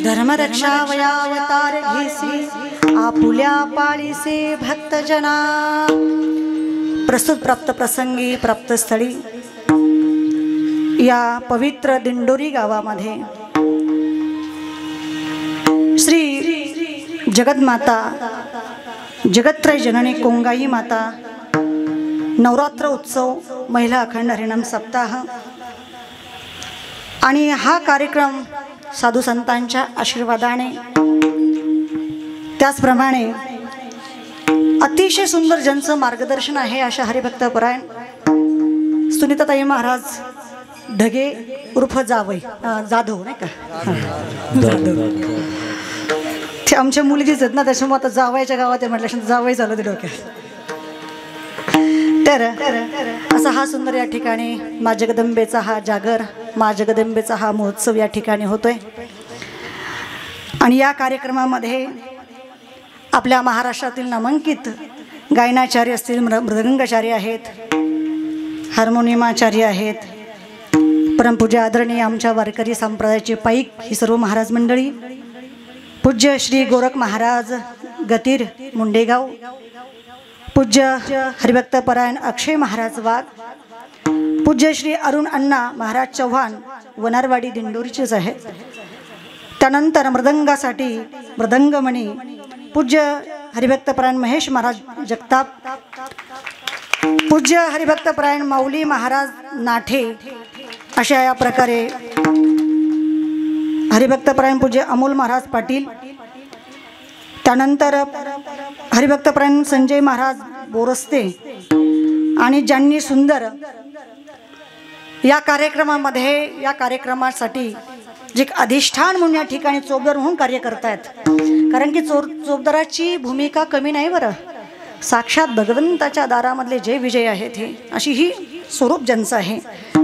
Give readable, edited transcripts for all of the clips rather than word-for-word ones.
धर्मरक्षावयावतार घेसी आपुल्या पाळीसे भक्तजना। प्रस्तुत प्राप्त प्रसंगी प्राप्त स्थळी या पवित्र दिंडोरी गावामध्ये श्री जगन्माता जगत्त्रय जननी कोंगाई माता नवरात्र उत्सव महिला अखंड हरिनाम सप्ताह आणि हा कार्यक्रम साधू संतांच्या आशीर्वादाने त्याचप्रमाणे अतिशय सुंदर ज्यांचं मार्गदर्शन आहे अशा हरिभक्त परायण सुनीताताई महाराज ढगे उर्फ जावई जाधव नाही का ते आमच्या मुलीचीच आहेत ना त्याच्यामुळे आता जावयाच्या गावात म्हटलं जावई झालं ते डोक्यात। तर असा हा सुंदर या ठिकाणी मा जगदंबेचा हा जागर मा जगदंबेचा हा महोत्सव या ठिकाणी होतोय आणि या कार्यक्रमामध्ये आपल्या महाराष्ट्रातील नामांकित गायनाचार्य असतील मृदंगाचार्य आहेत हार्मोनियमाचार्य आहेत परमपूज्य आदरणीय आमच्या वारकरी संप्रदायाचे पाईक ही सर्व महाराज मंडळी पूज्य श्री गोरख महाराज गतीर मुंडेगाव पूज्य हरिभक्त परायण अक्षय महाराज वाघ पूज्य श्री अरुण अण्णा महाराज चव्हाण वनारवाडी दिंडोरीचेच आहेत। त्यानंतर मृदंगासाठी मृदंगमणी पूज्य हरिभक्त परायण महेश महाराज जगताप पूज्य हरिभक्त परायण माऊली महाराज नाठे अशा या प्रकारे हरिभक्त परायण पूज्य अमोल महाराज पाटील त्यानंतर हरिभक्त परायण संजय महाराज बोरस्ते आणि ज्यांनी सुंदर या कार्यक्रमामध्ये या कार्यक्रमासाठी जे अधिष्ठान म्हणून या ठिकाणी चोपदार म्हणून कार्य करतायत कारण की चोपदाराची भूमिका कमी नाही बरं साक्षात भगवंताच्या दारामधले जे विजय आहेत हे अशी ही स्वरूप ज्यांचं आहे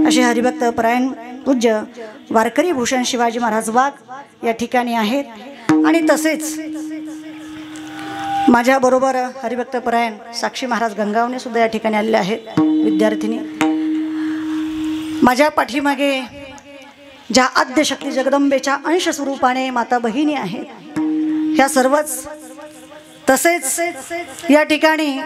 असे हरिभक्त परायण पूज्य वारकरी भूषण शिवाजी महाराज वाघ या ठिकाणी आहेत आणि तसेच माझ्याबरोबर हरिभक्त परायण साक्षी महाराज गंगावणे सुद्धा या ठिकाणी आलेले आहेत विद्यार्थिनी। माझ्या पाठीमागे ज्या आद्यशक्ती जगदंबेच्या अंश स्वरूपाने माता भगिनी आहेत ह्या सर्वच तसेच या ठिकाणी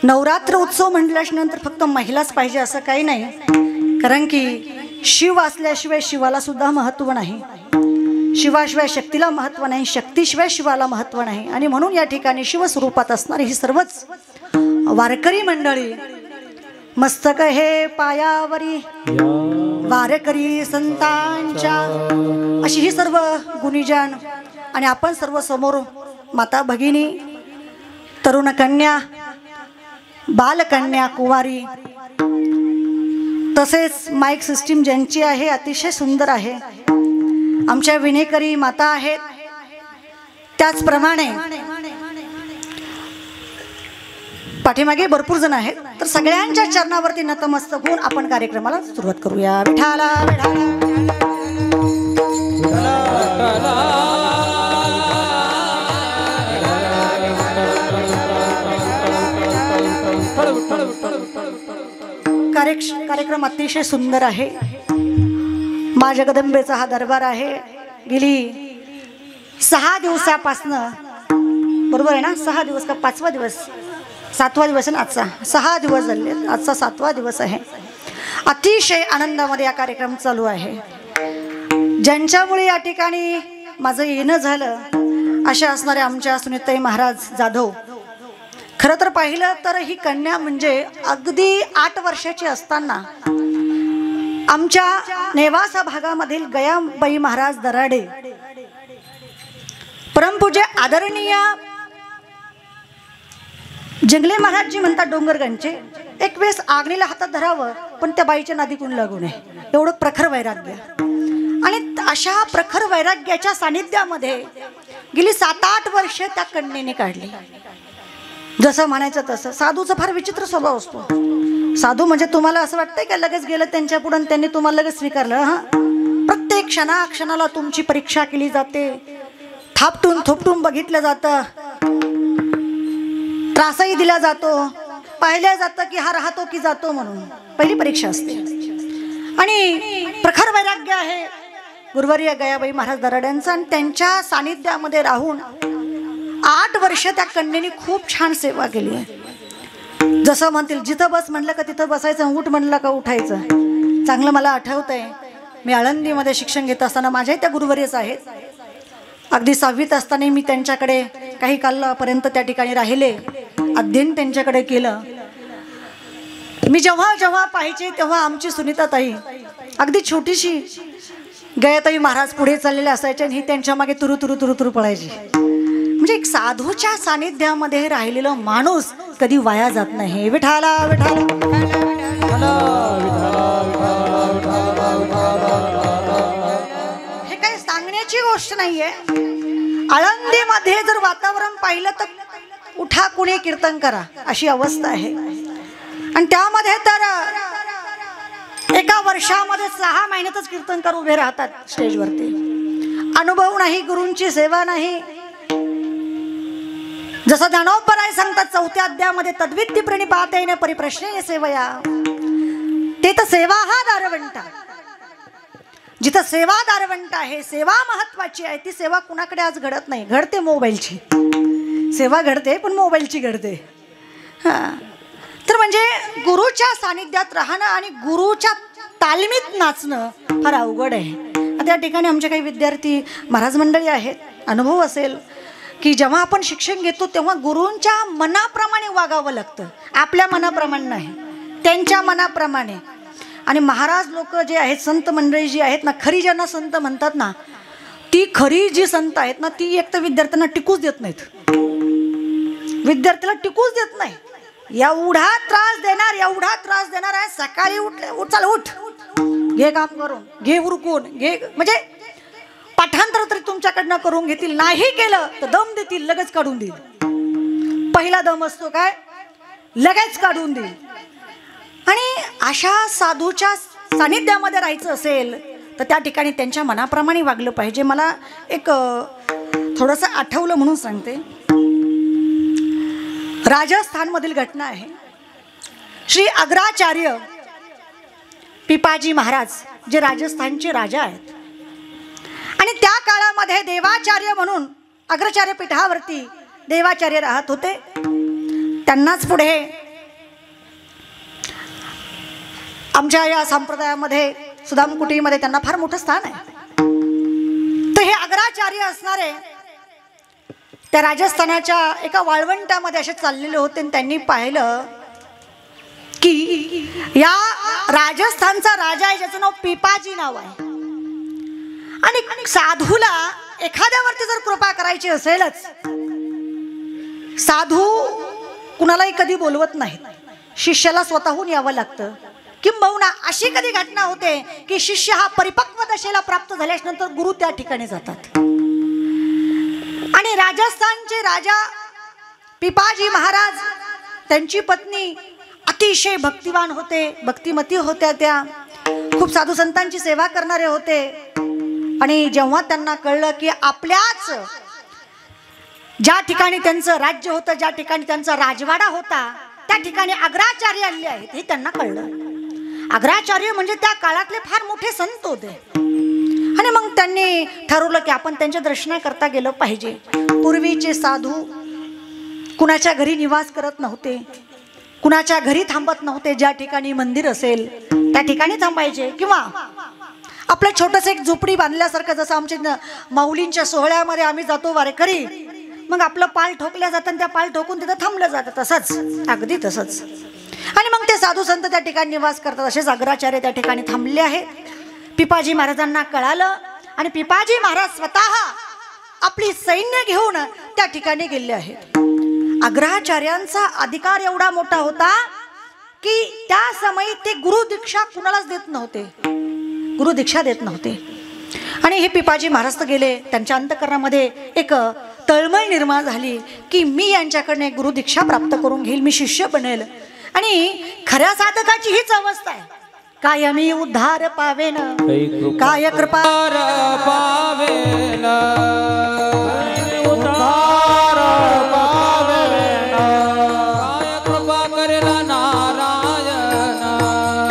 नवरात्र उत्सव म्हटल्यानंतर फक्त महिलाच पाहिजे असं काही नाही कारण की शिव असल्याशिवाय शिवाला सुद्धा महत्त्व नाही शिवाशिवाय शक्तीला महत्त्व नाही शक्तीशिवाय शिवाला महत्त्व नाही आणि म्हणून या ठिकाणी शिवस्वरूपात असणारी ही सर्वच वारकरी मंडळी मस्तक हे पायावरी वारकरी संतांच्या अशी ही सर्व गुणीजन आणि आपण सर्व समोर माता भगिनी तरुण कन्या बालकन्या कुवारी तसेच माईक सिस्टीम ज्यांची आहे अतिशय सुंदर आहे आमच्या विनेकरी माता आहेत त्याचप्रमाणे पाठीमागे भरपूर जण आहेत तर सगळ्यांच्या चरणावरती नतमस्तक होऊन आपण कार्यक्रमाला सुरुवात करूया। विठाला कार्यक्रम अतिशय सुंदर आहे। मा जगदंबेचा हा दरबार आहे गेली 6 दिवसापासनं बरोबर आहे ना 6 दिवस का 5वा दिवस 7वा दिवस आहे ना आजचा 6 दिवस झाले आजचा 7वा दिवस आहे। अतिशय आनंदामध्ये हा कार्यक्रम चालू आहे ज्यांच्यामुळे या ठिकाणी माझं येणं झालं अशा असणारे आमच्या सुनीताई महाराज जाधव। खरं तर पाहिलं तर ही कन्या म्हणजे अगदी 8 वर्षाची असताना आमच्या नेवासा भागामधील गयाबाई महाराज दराडे परमपूज्य आदरणीय जंगले महाराज जी म्हणतात डोंगरगणचे एक वेळेस आग्नीला हातात धरावं पण त्या बाईच्या नादी कोण लागू नये एवढं प्रखर वैराग्य आणि अशा प्रखर वैराग्याच्या सानिध्यामध्ये गेली 7-8 वर्षे त्या कन्येने काढली। जसं म्हणायचं तसं साधूचा फार विचित्र स्वभाव असतो। साधू म्हणजे तुम्हाला असं वाटतंय का लगेच गेलं त्यांच्या पुढे त्यांनी तुम्हाला लगेच स्वीकारलं हा प्रत्येक क्षणाला तुमची परीक्षा केली जाते थापटून थोपटून बघितलं जातं त्रासही दिला जातो पाहिलं जातं की हा राहतो की जातो म्हणून पहिली परीक्षा असते आणि प्रखर वैराग्य आहे गुरुवर्य गयाबाई महाराज दराड्यांचं, आणि त्यांच्या सानिध्यामध्ये राहून 8 वर्ष त्या कन्येने खूप छान सेवा केली आहे. जसं म्हणतील जिथं बस म्हणलं का तिथं बसायचं, उठ म्हणलं का उठायचं. चांगलं मला आठवतंय, मी आळंदीमध्ये शिक्षण घेत असताना माझ्याही त्या गुरुवर्यच आहेत. अगदी 6वीत असताना मी त्यांच्याकडे काही कालापर्यंत त्या ठिकाणी राहिले, अध्ययन त्यांच्याकडे केलं. मी जेव्हा जेव्हा पाहायचे तेव्हा आमची सुनीताताई अगदी छोटीशी गयाताई महाराज पुढे चाललेले असायचे आणि ही त्यांच्या मागे तुरु तुरु तुरु तुरु पळायची. म्हणजे एक साधूच्या सानिध्यामध्ये राहिलेला माणूस कधी वाया जात नाही. विठाला विठाला, हे काही सांगण्याची गोष्ट नाहीये. आळंदीमध्ये जर वातावरण पाहिलं तर उठा कुणी कीर्तन करा अशी अवस्था आहे. आणि त्यामध्ये तर एका वर्षामध्ये 6 महिन्यातच कीर्तनकार उभे राहतात स्टेजवरती. अनुभव नाही, गुरूंची सेवा नाही. जसं ज्ञानोबराय सांगतात 4थ्या अध्यायामध्ये, तद्विद्य प्रणिपातेन परिप्रश्नेन सेवया. ते तर सेवा हा दारवंट. जिथं सेवा दारवंट आहे, सेवा महत्वाची आहे, ती सेवा कुणाकडे आज घडत नाही. घडते मोबाईलची सेवा, घडते पण मोबाईलची घडते. तर म्हणजे गुरुच्या सानिध्यात राहणं आणि गुरुच्या तालमीत नाचणं फार अवघड आहे. त्या ठिकाणी आमचे काही विद्यार्थी महाराज मंडळी आहेत, अनुभव असेल की जेव्हा आपण शिक्षण घेतो तेव्हा गुरूंच्या मनाप्रमाणे वागावं लागतं, आपल्या मनाप्रमाणे नाही, त्यांच्या मनाप्रमाणे. आणि महाराज लोक जे आहेत, संत मंडळी जी आहेत ना, खरी ज्यांना संत म्हणतात ना, ती खरी जी संत आहेत ना, ती एक तर विद्यार्थ्यांना टिकूच देत नाहीत. विद्यार्थ्याला टिकूच देत नाही. एवढा त्रास देणार आहे. सकाळी उठ चल उठ, घे काम करून, घे उरकून, घे, म्हणजे पाठांतर तरी तुमच्याकडनं करून घेतील. नाही केलं तर दम देतील, लगेच काढून देईल. पहिला दम असतो काय, लगेच काढून देईल. आणि अशा साधूच्या सानिध्यामध्ये राहायचं असेल तर त्या ठिकाणी त्यांच्या मनाप्रमाणे वागलं पाहिजे. मला एक थोडंसं आठवलं म्हणून सांगते. राजस्थानमधील घटना आहे. श्री अग्राचार्य पिपाजी महाराज जे राजस्थानचे राजा आहेत, आणि त्या काळामध्ये देवाचार्य म्हणून अग्राचार्य पीठावरती देवाचार्य राहत होते. त्यांनाच पुढे आमच्या या संप्रदायामध्ये सुदामकुटीमध्ये त्यांना फार मोठं स्थान आहे. तर हे अग्राचार्य असणारे त्या राजस्थानाच्या एका वाळवंटामध्ये असे चाललेले होते आणि त्यांनी पाहिलं की या राजस्थानचा राजा आहे ज्याचं नाव पिपाजी नाव आहे. आणि साधूला एखाद्यावरती जर कृपा करायची असेलच, साधू कुणालाही कधी बोलवत नाही, शिष्याला स्वतःहून यावं लागतं. किंबहुना अशी कधी घटना होते की शिष्य हा परिपक्व दशेला प्राप्त झाल्यानंतर गुरु त्या ठिकाणी जातात. आणि राजस्थानचे राजा पिपाजी महाराज, त्यांची पत्नी अतिशय भक्तिवान होते, भक्तिमती होत्या. त्या खूप साधू संतांची सेवा करणारे होते. आणि जेव्हा त्यांना कळलं की आपल्याच ज्या ठिकाणी त्यांचं राज्य होतं, ज्या ठिकाणी त्यांचा राजवाडा होता, त्या ठिकाणी अग्राचार्य आले आहेत, हे त्यांना कळलं. अग्राचार्य म्हणजे त्या काळातले फार मोठे संत होते. आणि मग त्यांनी ठरवलं की आपण त्यांच्या दर्शनाकरता गेलं पाहिजे. पूर्वीचे साधू कुणाच्या घरी निवास करत नव्हते, कुणाच्या घरी थांबत नव्हते. ज्या ठिकाणी मंदिर असेल त्या ठिकाणी थांबायचे, किंवा आपलं छोटंसं एक झोपडी बांधल्यासारखं, जसं आमच्या माऊलींच्या सोहळ्यामध्ये आम्ही जातो वारकरी, मग आपलं पाल ठोकल्या जातं आणि त्या पाल ठोकून तिथं थांबलं जातं, तसंच, अगदी तसंच. आणि मग ते साधू संत त्या ठिकाणी निवास करतात. असेच अग्राचार्य त्या ठिकाणी थांबले आहेत. पिपाजी महाराजांना कळालं आणि पिपाजी महाराज स्वतः आपली सैन्य घेऊन त्या ठिकाणी गेले आहेत. अग्राचार्यांचा अधिकार एवढा मोठा होता की त्या समयी ते गुरु दीक्षा कुणालाच देत नव्हते, गुरु दीक्षा देत नव्हते. आणि हे पिपाजी महाराज तर गेले, त्यांच्या अंतःकरणामध्ये एक तळमळ निर्माण झाली की मी यांच्याकडनं एक गुरु दीक्षा प्राप्त करून घेईल, मी शिष्य बनेल. आणि खऱ्या साधकाची हीच अवस्था आहे. कायमी उद्धार पावेन, काय कृपा पावेन, उद्धार पावेन, काय कृपा करेला नारायण,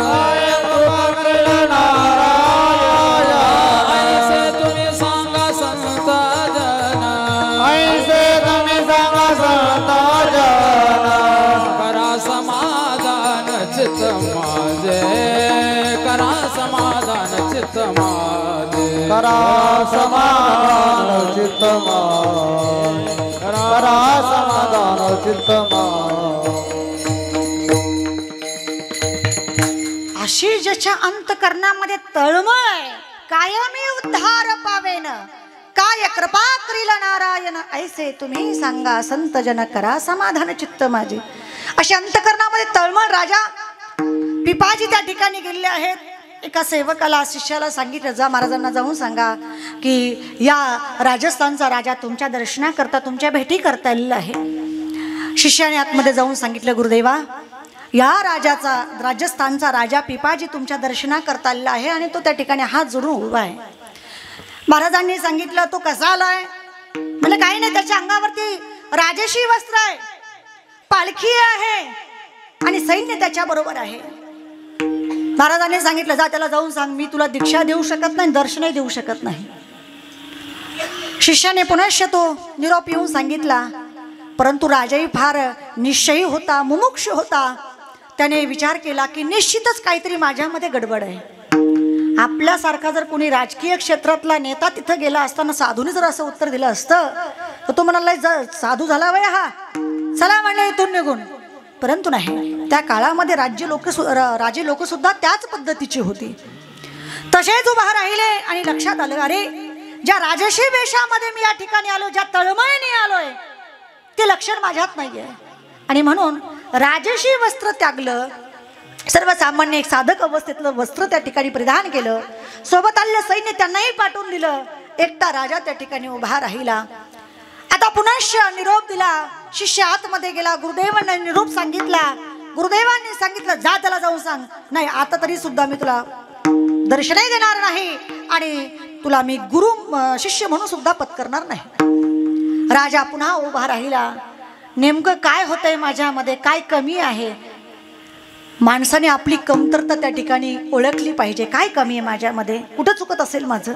काय कृपा करेला नारायण, ऐसे करा समाधान चित्तमाय करा समाधान चित्तमाय। अशी ज्याच्या अंतकरणामध्ये तळमळ आहे कायमी उद्धार पावेन काय कृपा करील नारायण ऐसे तुम्ही सांगा संत जन करा समाधान चित्त माझे। अशा अंतकरणामध्ये तळमळ राजा पिपाजी त्या ठिकाणी गेलेले आहेत। एका सेवकाला शिष्याला सांगितलं जा महाराजांना जाऊन सांगा की या राजस्थानचा राजा तुमच्या दर्शनाकरता तुमच्या भेटी करता आलेला आहे। शिष्याने आतमध्ये जाऊन सांगितलं गुरुदेवा या राजाचा राजस्थानचा राजा पिपाजी तुमच्या दर्शनाकरता आलेला आहे आणि तो त्या ठिकाणी हात जोडून उभा आहे। महाराजांनी सांगितलं तो कसा आलाय म्हणजे काही नाही त्याच्या अंगावरती राजशी वस्त्र आहे पालखी आहे आणि सैन्य त्याच्या बरोबर आहे। महाराजांनी सांगितलं जा त्याला जाऊन सांग मी तुला दीक्षा देऊ शकत नाही दर्शनही देऊ शकत नाही। शिष्याने पुनश्च तो निरोप येऊन सांगितला परंतु राजाही फार निश्चयी होता मुमुक्ष होता। त्याने विचार केला की निश्चितच काहीतरी माझ्यामध्ये गडबड आहे। आपल्यासारखा जर कोणी राजकीय क्षेत्रातला नेता तिथं गेला असताना साधूने जर असं उत्तर दिलं असतं तर तो म्हणाला साधू झाला वय हा चला म्हणले इथून निघून। परंतु नाही त्या काळामध्ये राजे लोक सुद्धा त्याच पद्धतीची होती। तसेच उभा राहिले आणि लक्षात आलं अरे ज्या राजशी वेशामध्ये मी या ठिकाणी आलो ज्या तळमळीने आलोय ते लक्षण माझ्यात नाहीये आणि म्हणून राजशी वस्त्र त्यागलं सर्वसामान्य एक साधक अवस्थेतलं वस्त्र त्या ठिकाणी परिधान केलं। सोबत आलेलं सैन्य त्यांनाही पाठवून दिलं। एकटा राजा त्या ठिकाणी उभा राहिला। आता पुनश्च निरोप दिला शिष्य आतमध्ये गेला गुरुदेवांना निरोप सांगितला। गुरुदेवांनी सांगितलं जा त्याला जाऊन सांग नाही आता तरी सुद्धा मी तुला दर्शनही देणार नाही आणि तुला मी गुरु शिष्य म्हणून सुद्धा पत्करणार नाही। राजा पुन्हा उभा राहिला। नेमकं काय होतंय माझ्यामध्ये काय कमी आहे माणसाने आपली कमतरता त्या ठिकाणी ओळखली पाहिजे। काय कमी आहे माझ्यामध्ये कुठं चुकत असेल माझं।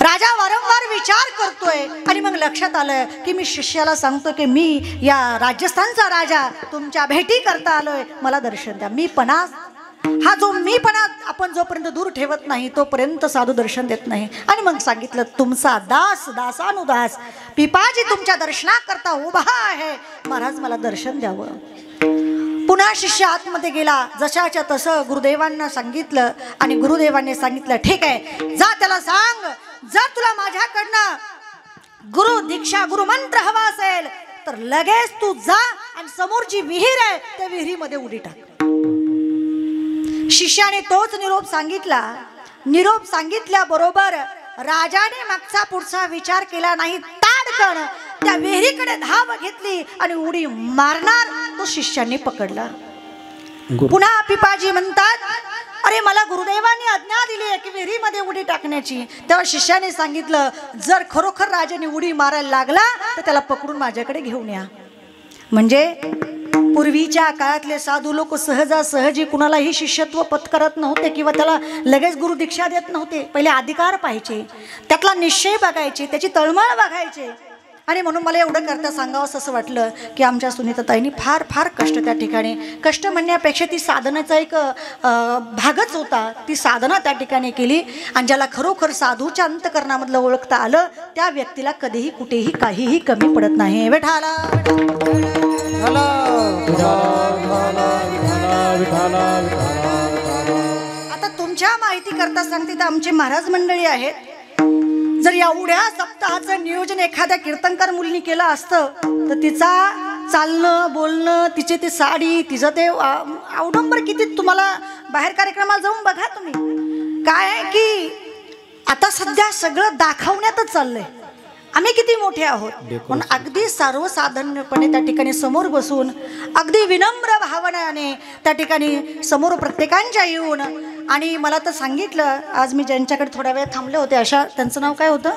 राजा वारंवार विचार करतोय आणि मग लक्षात आलं की मी शिष्याला सांगतो की मी या राजस्थानचा राजा तुमच्या भेटी करता आलोय मला दर्शन द्या। मी पणा हा जो मी पणा आपण जोपर्यंत दूर ठेवत नाही तोपर्यंत साधू दर्शन देत नाही। आणि मग सांगितलं तुमचा दास दासानुदास पिपाजी तुमच्या दर्शनाकरता उभा आहे महाराज मला दर्शन द्यावं। पुन्हा शिष्य आतमध्ये गेला जशाच्या तसं गुरुदेवांना सांगितलं आणि गुरुदेवांनी सांगितलं ठीक आहे जा त्याला सांग जर तुला माझ्याकडनं गुरु दीक्षा गुरुमंत्र हवा असेल तर लगेच तू जा आणि समोर जी विहीर आहे त्या विहिरीमध्ये उडी टाक। शिष्याने तोच निरोप सांगितला। निरोप सांगितल्याबरोबर राजाने मागचा पुढचा विचार केला नाही ताडकन त्या विहिरीकडे धाव घेतली आणि उडी मारणार तो शिष्याने पकडला। पुन्हा पिपाजी म्हणतात अरे मला गुरुदेवांनी आज्ञा दिली आहे की विहिरीमध्ये उडी टाकण्याची। तेव्हा शिष्याने सांगितलं जर खरोखर राजाने उडी मारायला लागला तर त्याला पकडून माझ्याकडे घेऊन या। म्हणजे पूर्वीच्या काळातले साधू लोक सहजासहजी कुणालाही शिष्यत्व पत्करत नव्हते किंवा त्याला लगेच गुरु दीक्षा देत नव्हते। पहिले अधिकार पाहायचे त्यातला निश्चय बघायचे त्याची तळमळ बघायचे। आणि म्हणून मला एवढं करता सांगावं असं वाटलं की आमच्या सुनीताताईंनी फार फार कष्ट त्या ठिकाणी कष्ट म्हणण्यापेक्षा ती साधनाचा एक भागच होता। ती साधना त्या ठिकाणी केली आणि ज्याला खरोखर साधूच्या अंतकरणामधलं ओळखता आलं त्या व्यक्तीला कधीही कुठेही काहीही कमी पडत नाही। विठाला आता तुमच्या माहिती करता सांगते तर आमचे महाराज मंडळी आहेत जर एवढ्या सप्ताहाचं नियोजन एखाद्या कीर्तनकार मुलीने केलं असतं तर तिचा चालणं बोलणं तिचे ते साडी तिचं ते अवडंबर किती तुम्हाला बाहेर कार्यक्रमाला जाऊन बघा तुम्ही। काय आहे की आता सध्या सगळं दाखवण्यातच चाललंय आम्ही किती मोठे आहोत पण अगदी सर्वसाधारणपणे त्या ठिकाणी समोर बसून अगदी विनम्र भावनेने त्या ठिकाणी समोर प्रत्येकांच्या येऊन आणि मला तर सांगितलं आज मी ज्यांच्याकडे थोड्या वेळ थांबले होते अशा त्यांचं नाव काय होतं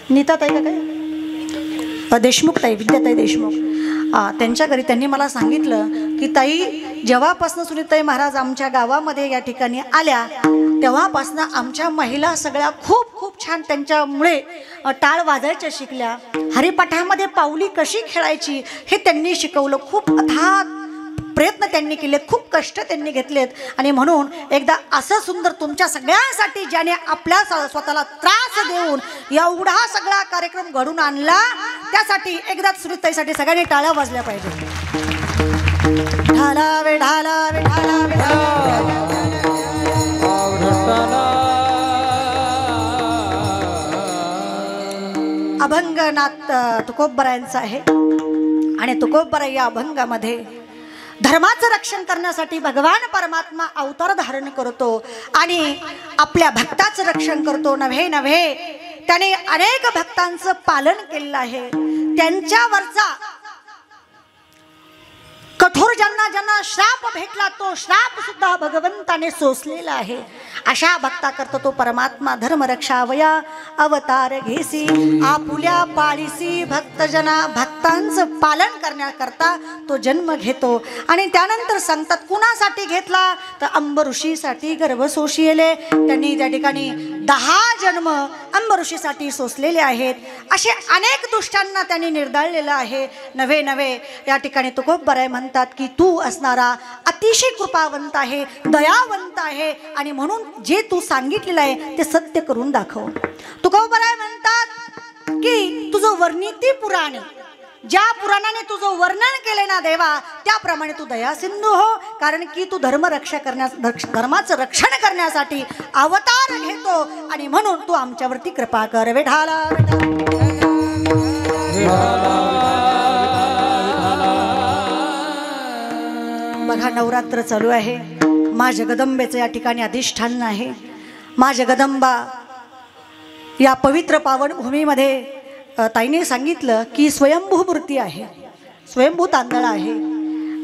नीताताई का काय देशमुख ताई विद्याताई देशमुख त्यांच्या घरी त्यांनी मला सांगितलं की ताई जेव्हापासून सुनीताई महाराज आमच्या गावामध्ये या ठिकाणी आल्या तेव्हापासून आमच्या महिला सगळ्या खूप खूप छान त्यांच्यामुळे टाळ वाजायच्या शिकल्या। हरिपाठामध्ये पाऊली कशी खेळायची हे त्यांनी शिकवलं। खूप अथात प्रयत्न त्यांनी केलेत, खूप कष्ट त्यांनी घेतलेत. आणि म्हणून एकदा असं सुंदर तुमच्या सगळ्यांसाठी ज्याने आपल्या स्वतःला त्रास देऊन एवढा सगळा कार्यक्रम घडून आणला, त्यासाठी एकदाच सुनीताईसाठी सगळ्यांनी टाळ्या वाजल्या पाहिजे. ढाला वे ढाला वे ढाला वे अभंगनाथ तुकोबरायांचा आहे. आणि तुकोबरा या अभंगामध्ये धर्माचं रक्षण करण्यासाठी भगवान परमात्मा अवतार धारण करतो आणि आपल्या भक्ताचं रक्षण करतो. नव्हे त्याने अनेक भक्तांचं पालन केलेलं आहे. त्यांच्यावरचा कठोर ज्यांना ज्यांना श्राप भेटला तो श्राप सुद्धा भगवंताने सोसलेला आहे. अशा भक्ता करतो तो परमात्मा धर्म रक्षावया अवतार घेसी, आपुल्या पाळीसी भक्तजना भक्तांचं पालन करण्याकरता तो जन्म घेतो. आणि त्यानंतर सांगतात कुणासाठी घेतला तर अंब ऋषीसाठी गर्भ सोशिले. त्यांनी त्या ठिकाणी 10 जन्म अंब ऋषीसाठी सोसलेले आहेत. असे अनेक दुष्टांना त्यांनी निर्दाळलेलं आहे. नव्हे या ठिकाणी तुकोबराय म्हणतात की तू असणारा अतिशय कृपावंत आहे, दयावंत आहे. आणि म्हणून जे तू सांगितलेलं आहे ते सत्य करून दाखव. तुकोबराय म्हणतात की तुझं वर्णिती पुराणे, ज्या पुराणाने तुझं वर्णन केले ना देवा, त्याप्रमाणे तू दयासिंधू हो. कारण की तू धर्माचं रक्षण करण्यासाठी अवतार घेतो. आणि म्हणून तू आमच्यावरती कृपा कर. विठाला बघा, नवरात्र चालू आहे. मा जगदंबेचं या ठिकाणी अधिष्ठान आहे. मा जगदंबा या पवित्र पावन भूमीमध्ये ताईने सांगितलं की स्वयंभू मूर्ती आहे, स्वयंभू तांदळ आहे.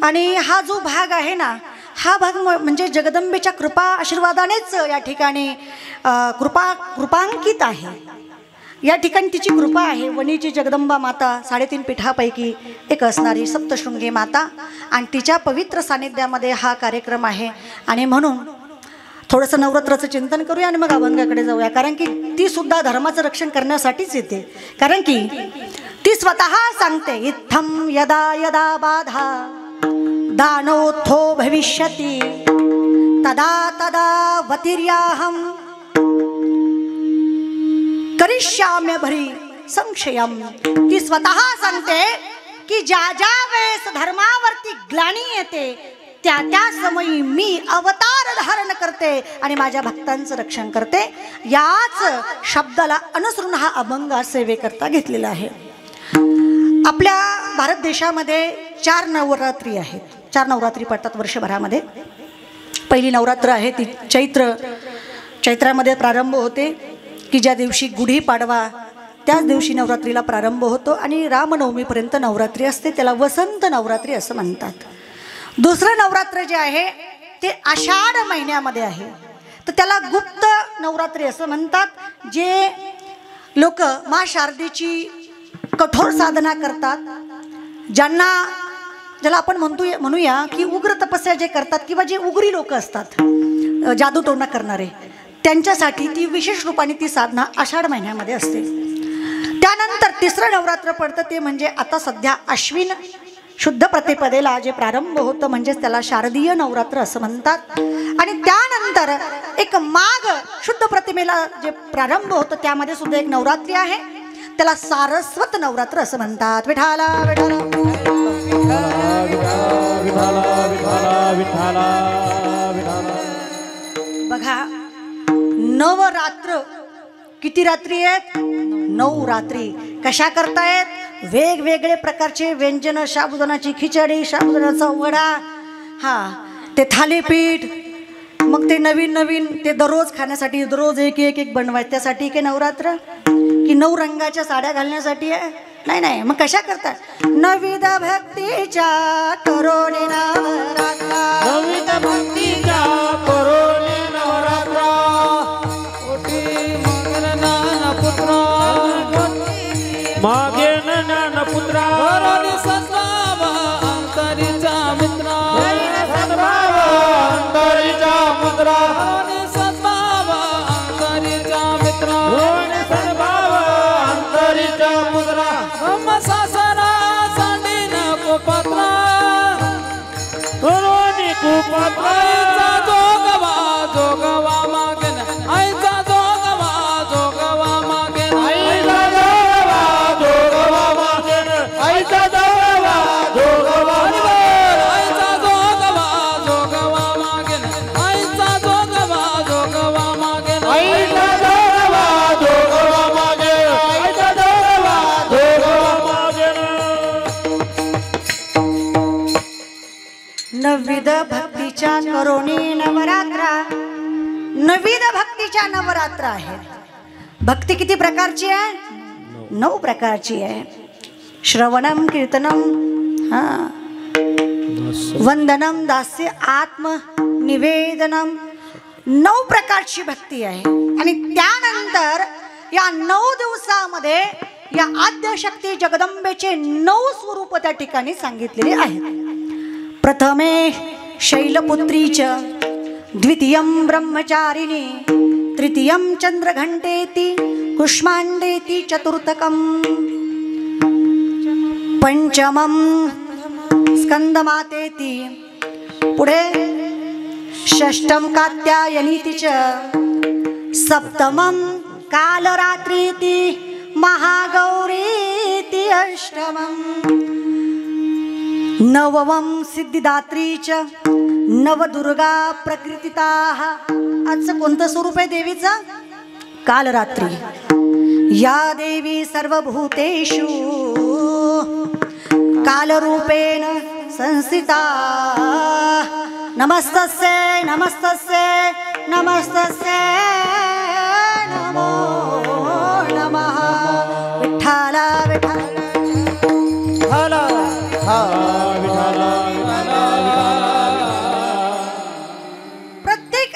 आणि हा जो भाग आहे ना, हा भाग म्हणजे जगदंबेच्या कृपा आशीर्वादानेच या ठिकाणी कृपांकित आहे. या ठिकाणी तिची कृपा आहे. वणीची जगदंबा माता 3.5 पीठापैकी एक असणारी सप्तशृंगी माता, आणि तिच्या पवित्र सानिध्यामध्ये हा कार्यक्रम आहे. आणि म्हणून थोडंसं नवरात्राचं चिंतन करूया आणि मग अभंगाकडे जाऊया. कारण की ती सुद्धा धर्माचं रक्षण करण्यासाठीच येते. कारण की ती स्वतः सांगते इत्थम यदा यदा बाधा दानोत्थो भविष्यति तदा तदा वतिर्याहम करिष्याम्य भरी संशयम. ती स्वतः सांगते की ज्या ज्या वेळेस धर्मावरती ग्लानी येते त्या समयी मी अवतार धारण करते आणि माझ्या भक्तांचं रक्षण करते. याच शब्दाला अनुसरून हा अभंग सेवेकरता घेतलेला आहे. आपल्या भारत देशामध्ये 4 नवरात्री आहेत. 4 नवरात्री पडतात वर्षभरामध्ये. पहिली नवरात्र आहे ती चैत्रामध्ये प्रारंभ होते की ज्या दिवशी गुढीपाडवा त्याच दिवशी नवरात्रीला प्रारंभ होतो आणि रामनवमीपर्यंत नवरात्री असते. त्याला वसंत नवरात्री असं म्हणतात. दुसरं नवरात्र जे आहे ते आषाढ महिन्यामध्ये आहे, तर त्याला गुप्त नवरात्री असं म्हणतात. जे लोक मा शारदेची कठोर साधना करतात, ज्याला आपण म्हणूया की उग्र तपस्या जे करतात किंवा जे उग्री लोक असतात, जादूटोणा करणारे, त्यांच्यासाठी ती विशेष रूपाने ती साधना आषाढ महिन्यामध्ये असते. त्यानंतर तिसरं नवरात्र पडतं ते म्हणजे आता सध्या अश्विन शुद्ध प्रतिपदेला जे प्रारंभ होतं, म्हणजेच त्याला शारदीय नवरात्र असं म्हणतात. आणि त्यानंतर एक माघ शुद्ध प्रतिमेला जे प्रारंभ होतं त्यामध्ये सुद्धा एक नवरात्री आहे, त्याला सारस्वत नवरात्र असं म्हणतात. विठाला बघा, नवरात्र किती रात्री आहेत? 9 रात्री. कशा करतायत? वेगवेगळे प्रकारचे व्यंजन, साबुदाणाची खिचडी, साबुदाण्याचा वडा, ते थालीपीठ, मग ते नवीन ते दररोज खाण्यासाठी दररोज एक बनवायचं. त्यासाठी की नवरात्र की 9 रंगाच्या साड्या घालण्यासाठी आहे? नाही. मग कशा करतात? नविद भक्तीच्या करोनी नवरात्रा, नविद भक्तीच्या करोनी नवरात्रा, मागे ज्ञानपुत्रा सद्भाव अंतरीचा मित्रा, सद्भाव अंतरीचा मित्रा, सद्भाव अंतरीचा मित्रा, सद्भाव अंतरीचा मित्रा. सासरा साठी नको पत्रा, भक्तीच्या करोनी नवरात्रा, नविध भक्तीच्या नवरात्र आहेत। भक्ती किती प्रकारची आहे? 9 प्रकारची आहे। श्रवणम, कीर्तनम, वंदनम, दास्य, आत्म निवेदनम, 9 प्रकारची भक्ती आहे। आणि त्यानंतर या 9 दिवसामध्ये या आद्यशक्ती जगदंबेचे 9 स्वरूप त्या ठिकाणी सांगितलेले आहेत। प्रथमे शैलपुत्रीच, द्वितीयं ब्रह्मचारिणी, तृतीयं चंद्रघंटेति, कुष्मांडेति चतुर्थकं, पंचमं स्कंदमातेति, पुढे षष्ठं कात्यायनीति च, सप्तमं कालरात्रीति, महागौरीति अष्टमं, नवमं सिद्धिदात्री च, नवदुर्गा प्रकृतिताः। आजचं कोणतं स्वरूप आहे देवीचं? कालरात्री। या देवी सर्वभूतेषु कालरूपेण संस्थिता। नमस्तस्यै नमस्तस्यै नमस्तस्यै नमो नमः। विठ्ठल विठ्ठल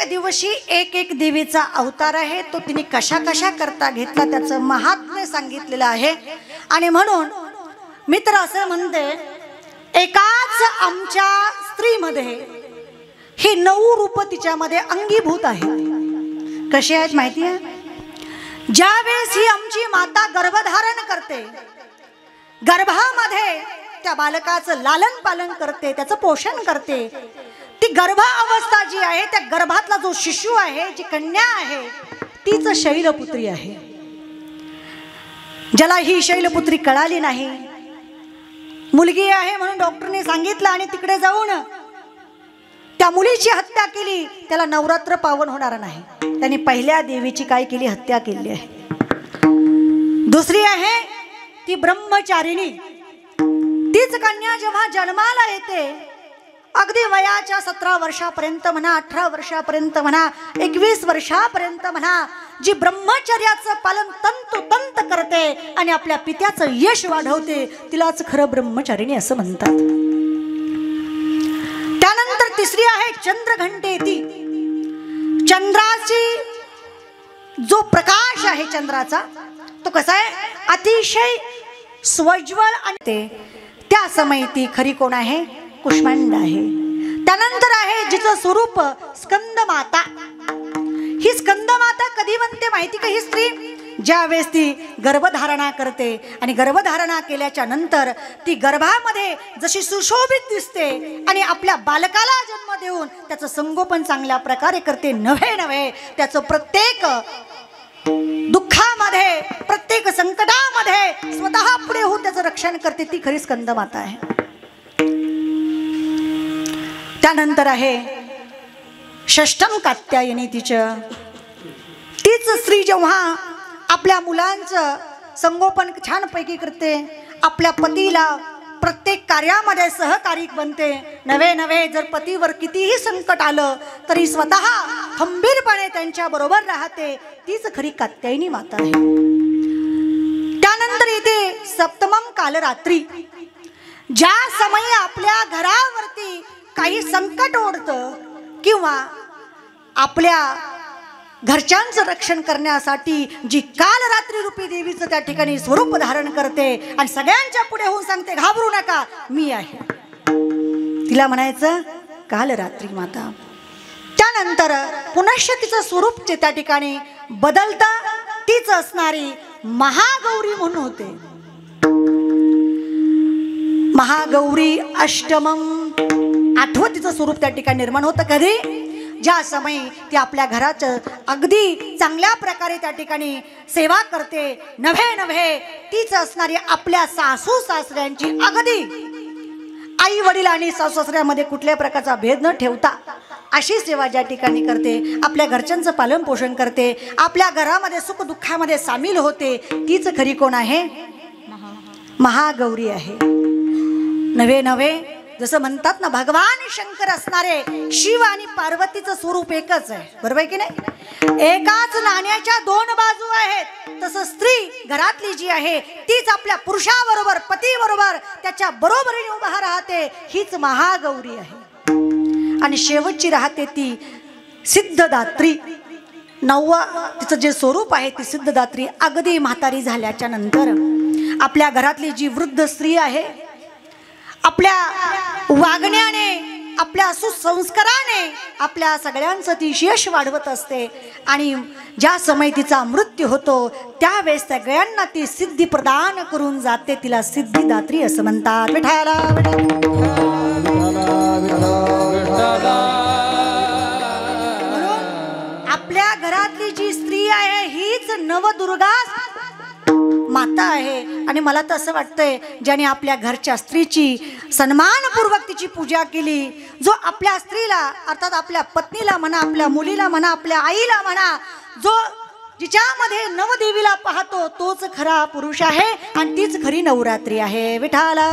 दिवशी एक एक देवीचा अवतार आहे। तो तिने कशा कशा करता घेतला त्याचं महात्म्य सांगितलेलं आहे। आणि म्हणून मी तर असं म्हणते, एकाच आमच्या स्त्रीमध्ये ही 9 रूप तिच्यामध्ये अंगीभूत आहेत। कशी आहेत माहिती आहे? ज्यावेळेस ही आमची माता गर्भधारण करते, गर्भामध्ये त्या बालकाचं लालन पालन करते, त्याचं पोषण करते, ती गर्भावस्था जी आहे, त्या गर्भातला जो शिशु आहे, जी कन्या आहे, तीच शैलपुत्री आहे। ज्याला ही शैलपुत्री कळाली नाही, मुलगी आहे म्हणून डॉक्टरने सांगितलं आणि तिकडे जाऊन त्या मुलीची हत्या केली, त्याला नवरात्र पावन होणार नाही। त्यांनी पहिल्या देवीची काय केली? हत्या केली आहे। दुसरी आहे ती ब्रह्मचारिणी। तीच कन्या जेव्हा जन्माला येते, अगदी वयाच्या 17 वर्षापर्यंत म्हणा, 18 वर्षापर्यंत म्हणा, 21 वर्षापर्यंत म्हणा, जी ब्रह्मचर्याचं पालन तंतोतंत करते आणि आपल्या पित्याचं यश वाढवते, तिलाच खरं ब्रह्मचारिणी असं म्हणतात। त्यानंतर तिसरी आहे चंद्रघंटेती। चंद्राची जो प्रकाश आहे चंद्राचा, तो कसा आहे? अतिशय स्वज्वल आणि त्या समयी ती खरी कोण आहे? कुष्मांड आहे। त्यानंतर आहे जिचं स्वरूप स्कंदमाता। ही स्कंदमाता कधी बनते माहिती का? ही स्त्री ज्यावेळेस ती गर्भधारणा करते आणि गर्भधारणा केल्याच्या नंतर ती गर्भामध्ये जशी सुशोभित दिसते आणि आपल्या बालकाला जन्म देऊन त्याचं संगोपन चांगल्या प्रकारे करते, नव्हे त्याचं प्रत्येक दुःखामध्ये, प्रत्येक संकटामध्ये स्वतः पुढे होऊन त्याचं रक्षण करते, ती खरी स्कंदमाता आहे। त्यानंतर आहे षष्ठम कात्यायनी तिचं। तीच स्त्री जेव्हा आपल्या मुलांचं संगोपन छानपैकी करते, आपल्या पतीला प्रत्येक कार्यामध्ये सहकारी बनते, नव्हे जर पतीवर कितीही संकट आलं तरी स्वतः खंबीरपणे त्यांच्या बरोबर राहते, तीच खरी कात्यायनी माता आहे। त्यानंतर येते सप्तमम कालरात्री। ज्या समयी आपल्या घरावरती काही संकट ओढतं किंवा आपल्या घरच्यांचं रक्षण करण्यासाठी जी कालरात्री रूपी देवीचं त्या ठिकाणी स्वरूप धारण करते आणि सगळ्यांच्या पुढे होऊन सांगते, घाबरू नका, मी आहे, तिला म्हणायचं कालरात्री माता। त्यानंतर पुनश्च तिचं स्वरूप त्या ठिकाणी बदलता, तीच असणारी महागौरी म्हणून होते। महागौरी अष्टमम, 8वं तिचं स्वरूप त्या ठिकाणी निर्माण होतं। कधी? ज्या समयी ती आपल्या घराचं अगदी चांगल्या प्रकारे त्या ठिकाणी सेवा करते, नव्हे तीच असणारी आपल्या सासू सासऱ्यांची, अगदी आई वडील आणि सासू सासऱ्यामध्ये कुठल्या प्रकारचा भेद न ठेवता अशी सेवा ज्या ठिकाणी करते, आपल्या घरच्यांचं पालन पोषण करते, आपल्या घरामध्ये सुख दुःखामध्ये सामील होते, तीच खरी कोण आहे? महागौरी आहे। नव्हे जसं म्हणतात ना, भगवान शंकर असणारे शिव आणि पार्वतीचं स्वरूप एकच आहे, बरोबर आहे की नाही? एकाच नाण्याच्या दोन बाजू आहेत. तसं स्त्री घरातली जी आहे तीच आपल्या पुरुषाबरोबर, पतीबरोबर त्याच्या बरोबरीने उभा राहते, हीच महागौरी आहे. आणि शेवटची राहते ती सिद्धदात्री. 9वा तिचं जे स्वरूप आहे ती सिद्धदात्री. अगदी म्हातारी झाल्याच्या नंतर आपल्या घरातली जी वृद्ध स्त्री आहे, आपल्या वागण्याने, आपल्या सुसंस्काराने आपल्या सगळ्यांचं ती यश वाढवत असते. आणि ज्या समय तिचा मृत्यू होतो त्यावेळेस सगळ्यांना ती सिद्धी प्रदान करून जाते. तिला सिद्धिदात्री असं म्हणतात. विठाला आपल्या घरातली जी स्त्री आहे हीच नवदुर्गा माता आहे. आणि मला तर असं वाटतंय, ज्याने आपल्या घरच्या स्त्रीची सन्मानपूर्वक तिची पूजा केली, जो आपल्या स्त्रीला अर्थात आपल्या पत्नीला म्हणा, आपल्या मुलीला म्हणा, आपल्या आईला म्हणा, जो जिच्यामध्ये नवदेवीला पाहतो तोच खरा पुरुष आहे आणि तीच खरी नवरात्री आहे. विठाला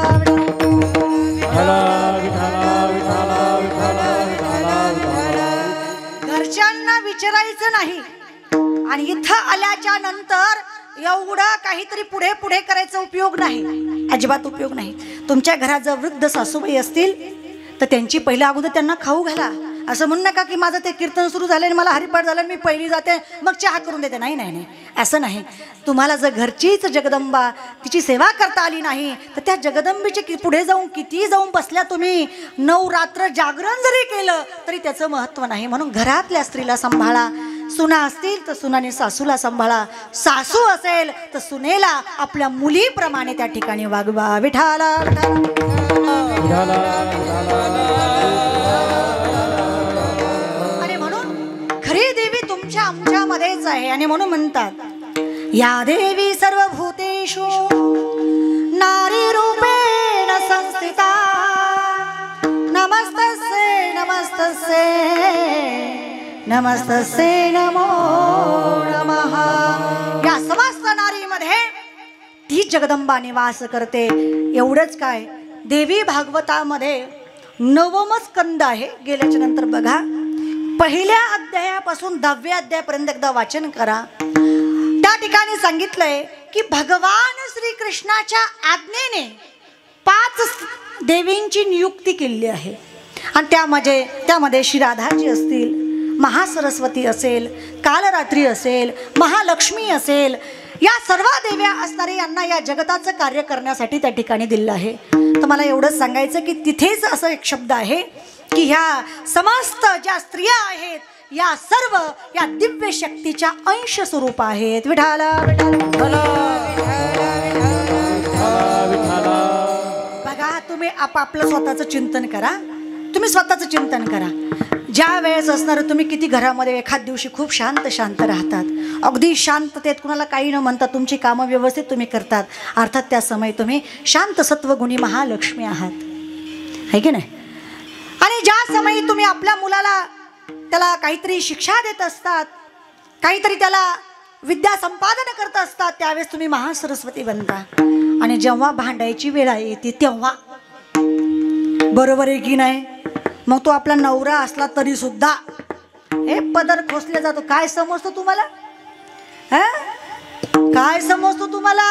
घरच्यांना विचारायचं नाही. आणि इथं आल्याच्या नंतर एवढं काहीतरी पुढे पुढे करायचा उपयोग नाही, अजिबात उपयोग नाही. तुमच्या घरात जर वृद्ध सासूबाई असतील तर त्यांची पहिल्या अगोदर त्यांना खाऊ घाला. असं म्हणू नका की माझं ते कीर्तन सुरू झालं आणि मला हरिपाठ झालं, मी पहिली जाते मग चहा करून देते. नाही नाही नाही, असं नाही. तुम्हाला जर घरचीच जगदंबा तिची सेवा करता आली नाही तर त्या जगदंबेचे पुढे जाऊन किती जाऊन बसल्या तुम्ही, 9 रात्र जागरण जरी केलं तरी त्याचं महत्त्व नाही. म्हणून घरातल्या स्त्रीला सांभाळा. सुना असतील तर सुनाने सासूला सांभाळा, सासू असेल तर सुनेला आपल्या मुलीप्रमाणे त्या ठिकाणी वागवा. विठाला आणि म्हणून खरी देवी तुमच्या आमच्यामध्येच आहे. आणि म्हणून म्हणतात, या देवी सर्वभूतेषु नारी रूपेण संस्थिता, नमस्तस्यै नमस्तस्यै नमस्तस्यै नमो नमः. या समस्त नारीमध्ये ती जगदंबा निवास करते. एवढंच काय, देवी भागवतामध्ये 9वा स्कंद आहे. गेल्याच्या नंतर बघा, पहिल्या अध्यायापासून 10व्या अध्यायापर्यंत एकदा वाचन करा. त्या ठिकाणी सांगितलंय की भगवान श्रीकृष्णाच्या आज्ञेने 5 देवींची नियुक्ती केली आहे. आणि त्यामध्ये श्री राधाजी असतील, महासरस्वती असेल, कालरात्री असेल, महालक्ष्मी असेल, या सर्व देव्या असणारे यांना या जगताचं कार्य करण्यासाठी त्या ठिकाणी दिलं आहे. तर मला एवढंच सांगायचं की तिथेच असं एक शब्द आहे की ह्या समस्त ज्या स्त्रिया आहेत या सर्व या दिव्य शक्तीच्या अंश स्वरूप आहेत. विठाला बघा, तुम्ही आपापलं स्वतःचं चिंतन करा. तुम्ही स्वतःचं चिंतन करा. ज्या वेळेस असणार तुम्ही किती घरामध्ये एखाद दिवशी खूप शांत राहतात, अगदी शांततेत कुणाला काही न म्हणता तुमची कामं व्यवस्थित तुम्ही करतात, अर्थात त्या समय तुम्ही शांत सत्वगुणी महालक्ष्मी आहात, है की नाही? आणि ज्या समयी तुम्ही आपल्या मुलाला त्याला काहीतरी शिक्षा देत असतात, काहीतरी त्याला विद्या संपादन करत असतात, त्यावेळेस तुम्ही महासरस्वती बनता. आणि जेव्हा भांडायची वेळ येते तेव्हा, बरोबर आहे की नाही? मग तो आपला नवरा असला तरी सुद्धा हे पदर खोसले जातो. काय समजतो तुम्हाला? काय समजतो तुम्हाला?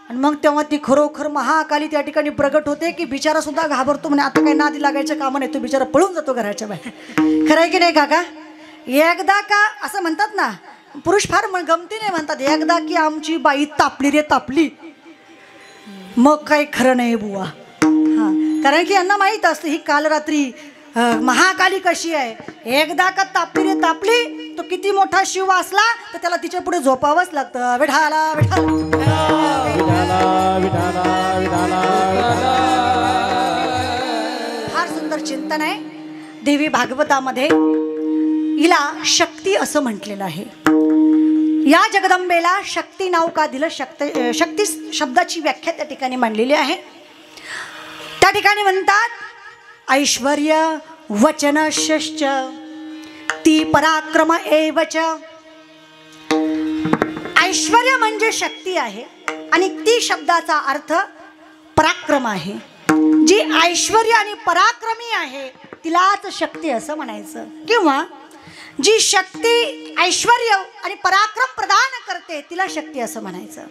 आणि मग तेव्हा ती खरोखर महाकाली त्या ठिकाणी प्रगट होते की बिचारा सुद्धा घाबरतो. म्हणे आता काही नादी लागायचं काम नाही, तो बिचारा पळून जातो घराच्या बाहेर. खरं आहे की नाही काका? एकदा का असं म्हणतात ना, पुरुष फार गमतीने म्हणतात, एकदा की आमची बाई तापली रे तापली, मग काही खरं नाही बुवा. हा, कारण की यांना माहीत असतं ही कालरात्री महाकाली कशी आहे. एकदा का तापली रे तापली, तो किती मोठा शिव असला तर त्याला तिच्या पुढे झोपावंच लागतं. विठाला फार सुंदर चिंतन आहे. देवी भागवतामध्ये हिला शक्ती असं म्हटलेलं आहे. या जगदंबेला शक्ती नाव का दिलं? शक्ती शब्दाची व्याख्या त्या ठिकाणी मांडलेली आहे. त्या ठिकाणी म्हणतात, ऐश्वर्य वचनश्च ती पराक्रम एवच. ऐश्वर्य म्हणजे शक्ती आहे आणि ती शब्दाचा अर्थ पराक्रम आहे. जी ऐश्वर्य आणि पराक्रमी आहे तिलाच शक्ती असं म्हणायचं, किंवा जी शक्ती ऐश्वर्य आणि पराक्रम प्रदान करते तिला शक्ती असं म्हणायचं.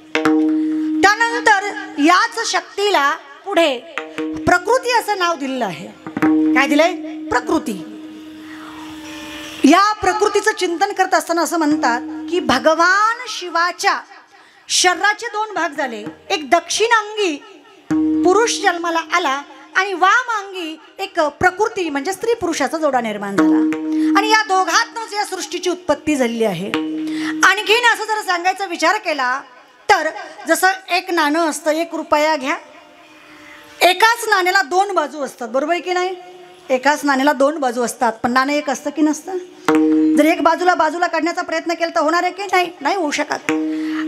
त्यानंतर याच शक्तीला पुढे प्रकृती असं नाव दिलेलं आहे. काय दिलंय? प्रकृती. या प्रकृतीचं चिंतन करत असताना असं म्हणतात की भगवान शिवाच्या शरीराचे दोन भाग झाले. एक दक्षिणांगी पुरुष जन्माला आला आणि वामांगी एक प्रकृती म्हणजे स्त्री पुरुषाचा जोडा निर्माण झाला, आणि या दोघांतच या सृष्टीची उत्पत्ती झालेली आहे. आणखीन असं जर सांगायचा विचार केला तर जसं एक नाणं असतं, 1 रुपया घ्या, एकाच नाण्याला 2 बाजू असतात, बरोबर आहे की नाही? एकाच नाण्याला 2 बाजू असतात, पण नाणं एक असतं की नसतं? जर एक बाजूला काढण्याचा प्रयत्न केला तर होणार आहे की नाही? नाही होऊ शकत.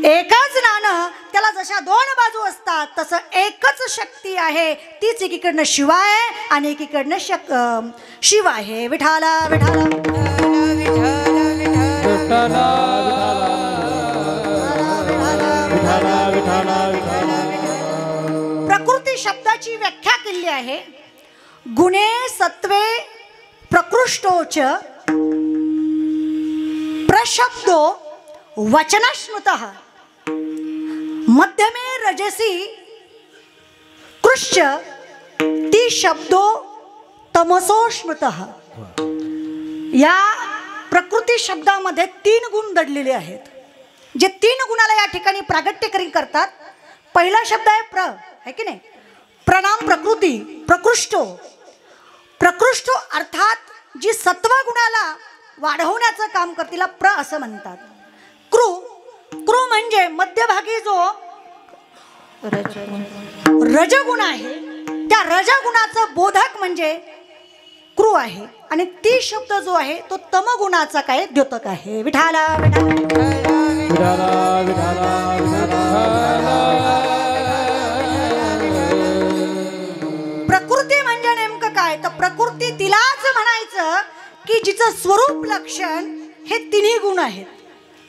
एकच नाणं त्याला जशा 2 बाजू असतात तसं एकच शक्ती आहे, तीच एकीकडनं शिव आहे आणि एकीकडनं शिव आहे. विठाला विठाला प्रकृती शब्दाची व्याख्या केली आहे. गुणे सत्वे प्रकृष्टोच प्रशब्दो वचनश्नुतः मध्यमे रजसी कृष्य ती शब्दो तमसो स्मृतः. या प्रकृती शब्दामध्ये 3 गुण दडलेले आहेत, जे 3 गुणाला या ठिकाणी प्रागट्यकरी करतात. पहिला शब्द आहे प्र, है की नाही? प्रणाम प्रकृती, प्रकृष्टो. प्रकृष्टो अर्थात जी सत्व गुणाला वाढवण्याचं काम करते तिला प्र असं म्हणतात. कृ, कृ म्हणजे मध्यभागी जो रजगुण आहे त्या रजगुणाचं बोधक म्हणजे कृ आहे, आणि ती शब्द जो आहे तो तमगुणाचा काय द्योतक आहे. विठाला प्रकृती म्हणजे नेमकं काय? तर प्रकृती तिलाच म्हणायचं की जिचं स्वरूप लक्षण हे 3 गुण आहेत.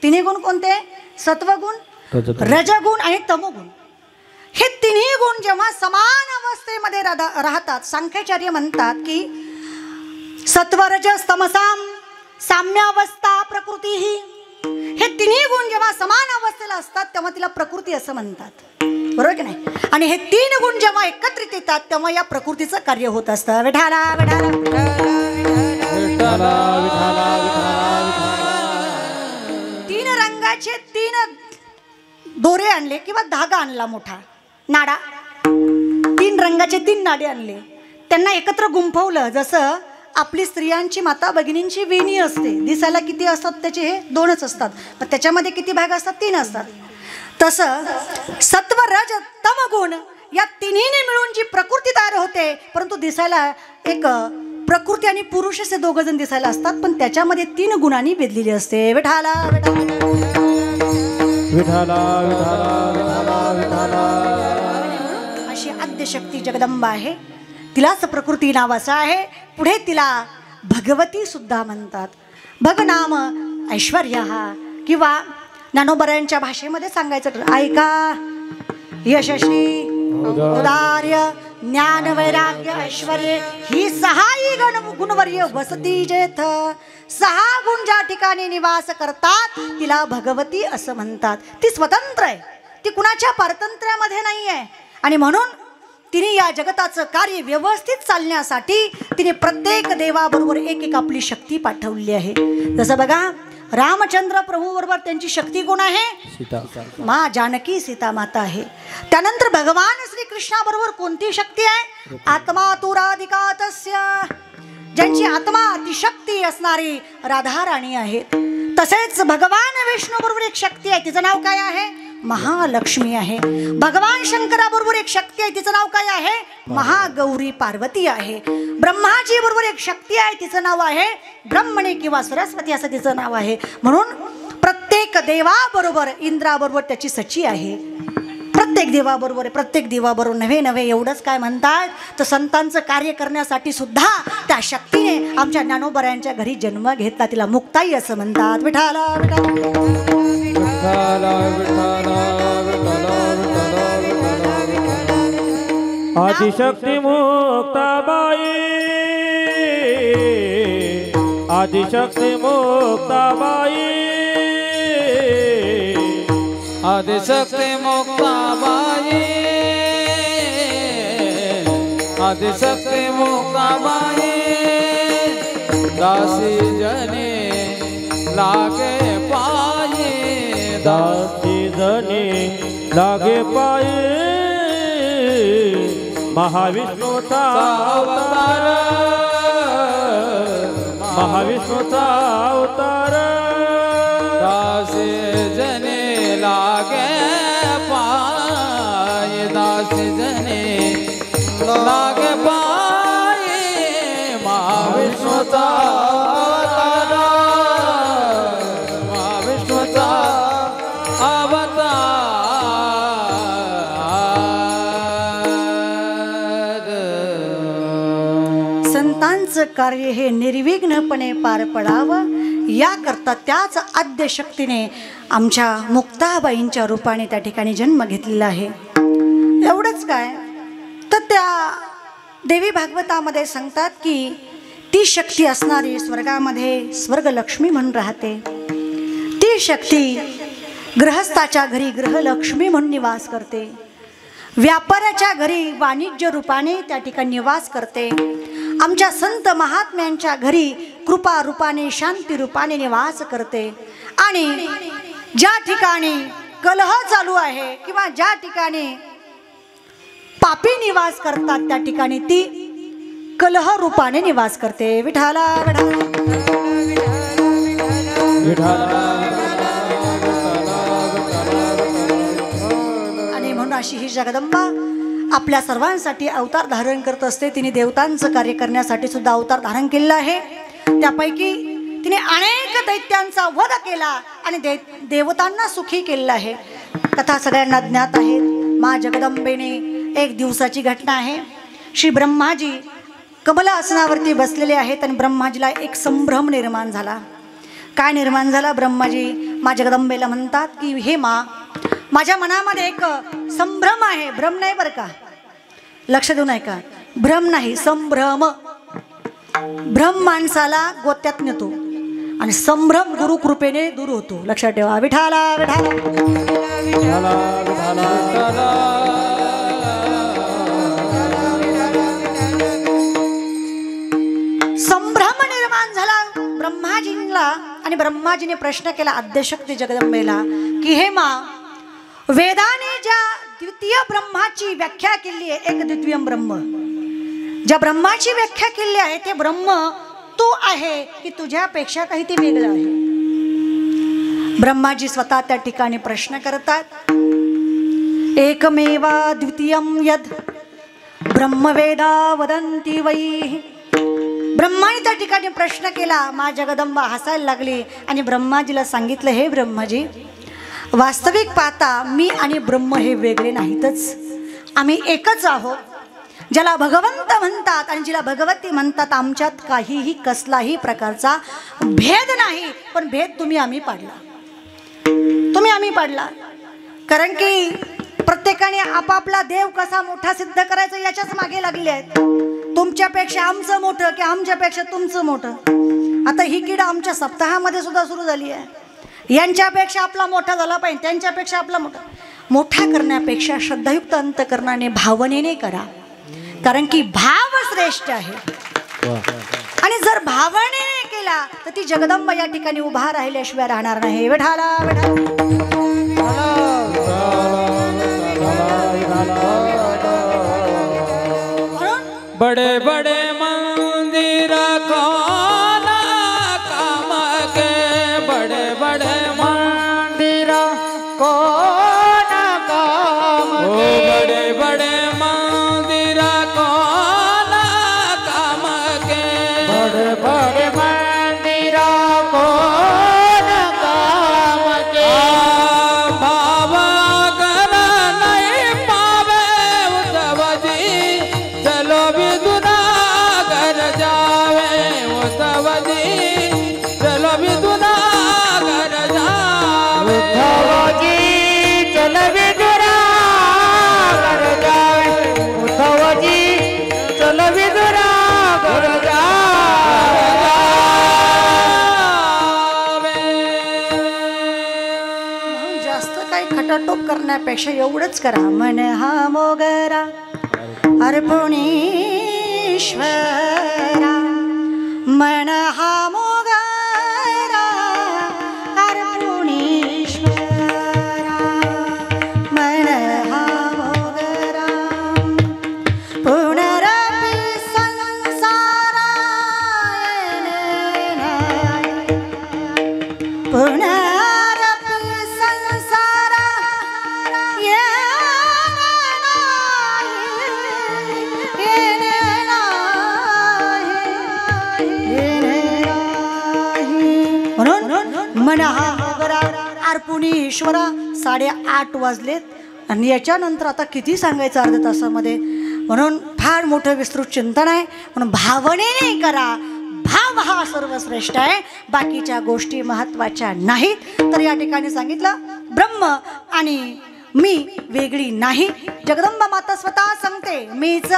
3 गुण कोणते? सत्वगुण, रजगुण आणि तमोगुण. हे 3 गुण जेव्हा समान अवस्थेमध्ये राहतात, सांख्याचार्य म्हणतात की सत्वरजस तमसाम साम्यावस्था प्रकृती ही. हे 3 गुण जेव्हा समान अवस्थेला असतात तेव्हा तिला प्रकृती असं म्हणतात, बरोबर की नाही? आणि हे 3 गुण जेव्हा एकत्रित येतात तेव्हा या प्रकृतीचं कार्य होत असतं. विठाला विठाला 3 रंगाचे 3 दोरे आणले किंवा धागा आणला, मोठा नाडा, 3 रंगाचे 3 नाडे आणले, त्यांना एकत्र गुंफवलं. जसं आपली स्त्रियांची माता भगिनींची वेणी असते, दिसायला किती असतात त्याचे? हे 2च असतात, पण त्याच्यामध्ये किती भाग असतात? 3 असतात. तसं सत्व रज तम गुण या 3नी मिळून जी प्रकृती तयार होते, परंतु दिसायला एक प्रकृती आणि पुरुष असे 2 जण दिसायला असतात, पण त्याच्यामध्ये 3 गुणांनी बेदलेली असते. विठाला अशी आद्यशक्ती जगदंबा आहे, तिलाच प्रकृती नाव असं आहे. पुढे तिला भगवती सुद्धा म्हणतात. भग नाम ऐश्वर्य किंवा ज्ञानोबरायांच्या भाषेमध्ये सांगायचं तर ऐका, यशस्वी औदार्य ज्ञान वैराग्य ऐश्वर्य ही 6 गुणवर्य वसती जेथ. 6 गुण ज्या ठिकाणी निवास करतात तिला भगवती असं म्हणतात. ती स्वतंत्र आहे, ती कुणाच्या पारतंत्र्यामध्ये नाही आहे, आणि म्हणून तिने या जगताचं कार्य व्यवस्थित चालण्यासाठी तिने प्रत्येक देवाबरोबर एक आपली शक्ती पाठवली आहे. जसं बघा, रामचंद्र प्रभू बरोबर त्यांची शक्ती कोण आहे? सीता माँ जानकी, सीता माता आहे. त्यानंतर भगवान श्री कृष्णाबरोबर कोणती शक्ती आहे? आत्मा तुराधिका तस्य, ज्यांची आत्मा अतिशक्ती असणारी राधा राणी आहे. तसेच भगवान विष्णू बरोबर एक शक्ती आहे, तिचं नाव काय आहे? महालक्ष्मी आहे. भगवान शंकराबरोबर एक शक्ती आहे, तिचं नाव काय आहे? महागौरी पार्वती आहे. ब्रह्माजी बरोबर एक शक्ती आहे, तिचं नाव आहे ब्रह्मणी किंवा सरस्वती असं तिचं नाव आहे. म्हणून प्रत्येक देवाबरोबर, इंद्राबरोबर त्याची सची आहे. प्रत्येक देवाबरोबर, प्रत्येक देवाबरोबर नव्हे एवढंच काय म्हणतात तर संतांचं कार्य करण्यासाठी सुद्धा त्या शक्तीने आमच्या ज्ञानोबरायांच्या घरी जन्म घेतला, तिला मुक्ताई असं म्हणतात. विठाला आदिशक्ती मुक्ताबाई आदिशक्ती मुक्ताबाई आदिशक्ती मुक्ताबाई आदिशक्ती मुक्ताबाई दासी जने लागे पाये दासी जने लागे पाये महाविष्णूचा अवतार महाविष्णूचा अवतार दासी जने लागे पाये दासी जने लागे पाये महाविष्णूचा अवतार महाविष्णूचा अवतार संतांचं कार्य हे निर्विघ्नपणे पार पडावं याकरता त्याच आद्यशक्तीने आमच्या मुक्ताबाईंच्या रूपाने त्या ठिकाणी जन्म घेतलेला आहे। एवढंच काय तर त्या देवी भागवतामध्ये सांगतात की ती शक्ती असणारी स्वर्गामध्ये स्वर्गलक्ष्मी म्हणून राहते। ती शक्ती गृहस्थाच्या घरी गृहलक्ष्मी म्हणून निवास करते, व्यापाऱ्याच्या घरी वाणिज्य रूपाने त्या ठिकाणी निवास करते, आमच्या संत महात्म्यांच्या घरी कृपा रूपाने शांती रूपाने निवास करते। आणि ज्या ठिकाणी कलह चालू आहे किंवा ज्या ठिकाणी पापी निवास करतात त्या ठिकाणी ती कलह रूपाने निवास करते। विठाला आणि म्हणून अशी ही जगदंबा आपल्या सर्वांसाठी अवतार धारण करत असते। तिने देवतांचं कार्य करण्यासाठी सुद्धा अवतार धारण केलेला आहे। त्यापैकी तिने अनेक दैत्यांचा वध केला आणि देवतांना सुखी केलेलं आहे। कथा सगळ्यांना ज्ञात आहे। माँ जगदंबेने एक दिवसाची घटना आहे। श्री ब्रह्माजी कमल आसनावरती बसलेले आहेत आणि ब्रह्माजीला एक संभ्रम निर्माण झाला। काय निर्माण झाला? ब्रह्माजी माँ जगदंबेला म्हणतात की हे माँ, माझ्या मनामध्ये एक संभ्रम आहे। भ्रम नाही बरं का, लक्ष देऊन ऐका, भ्रम नाही संभ्रम। भ्रम माणसाला गोत्यात नेतो आणि संभ्रम गुरु कृपेने दूर होतो। लक्षात ठेवा। विठाला विठाला संभ्रम निर्माण झाला ब्रह्माजींना आणि ब्रह्माजीने प्रश्न केला आद्यशक्ती जगदंबेला की हे माँ, वेदाने ज्या द्वितीय ब्रह्माची व्याख्या केली आहे, एक द्वितीय ब्रह्म, ज्या ब्रह्माची व्याख्या केली आहे ते ब्रह्म तू आहे की तुझ्यापेक्षा काही ते वेगळं आहे? ब्रह्माजी स्वतः त्या ठिकाणी प्रश्न करतात। एकमेवा द्वितीयं यद ब्रह्मवेदा वदन्ति वै। ब्रह्माने त्या ठिकाणी प्रश्न केला। माँ जगदंबा हसायला लागली आणि ब्रह्माजीला सांगितलं, हे ब्रह्माजी, वास्तविक पाहता मी आणि ब्रह्म हे वेगळे नाहीतच, आम्ही एकच आहोत। ज्याला भगवंत म्हणतात आणि जिला भगवती म्हणतात आमच्यात काहीही कसलाही प्रकारचा भेद नाही। पण भेद तुम्ही आम्ही पाडला। कारण की प्रत्येकाने आपापला देव कसा मोठा सिद्ध करायचा याच्याच मागे लागले आहेत। तुमच्यापेक्षा आमचं मोठं की आमच्यापेक्षा तुमचं मोठं। आता ही कीड आमच्या सप्ताहामध्ये सुद्धा सुरू झाली आहे। यांच्यापेक्षा आपला मोठा झाला पाहिजे, त्यांच्यापेक्षा आपला मोठा करण्यापेक्षा श्रद्धायुक्त अंतकरणाने भावनेने करा, कारण की भाव श्रेष्ठ आहे। आणि जर भावनेने केला तर ती जगदंबा या ठिकाणी उभा राहिल्याशिवाय राहणार नाही। विठाला बड़े बड़े मंदिर कौन काम के, बड़े बड़े मंदिर कौन काम के, बड़े बड़े मंदिर कौन काम के, बड़े बड़े मंदिर कौन काम के। भाव अगर नहीं पावे उद्धव जी, चलो भी दुना करण्यापेक्षा एवढंच करा, मन हा मोगरा अर्पणेश्वरा, मन हा मोगरा अर्पणेश्वरा, मन हा मोगरा पुनरपि संसारायण, पुनरपि संसारा मन हा मोगरा अर्पणेश्वरा. 8:30 वाजलेत आणि याच्यानंतर आता किती सांगायचं अर्ध्या तासामध्ये. म्हणून फार मोठं विस्तृत चिंतन आहे. म्हणून भावनेने करा. भाव हा सर्वश्रेष्ठ आहे, बाकीच्या गोष्टी महत्त्वाच्या नाहीत. तर या ठिकाणी सांगितलं ब्रह्म आणि मी वेगळी नाही. जगदंबा माता स्वतः सांगते, मीच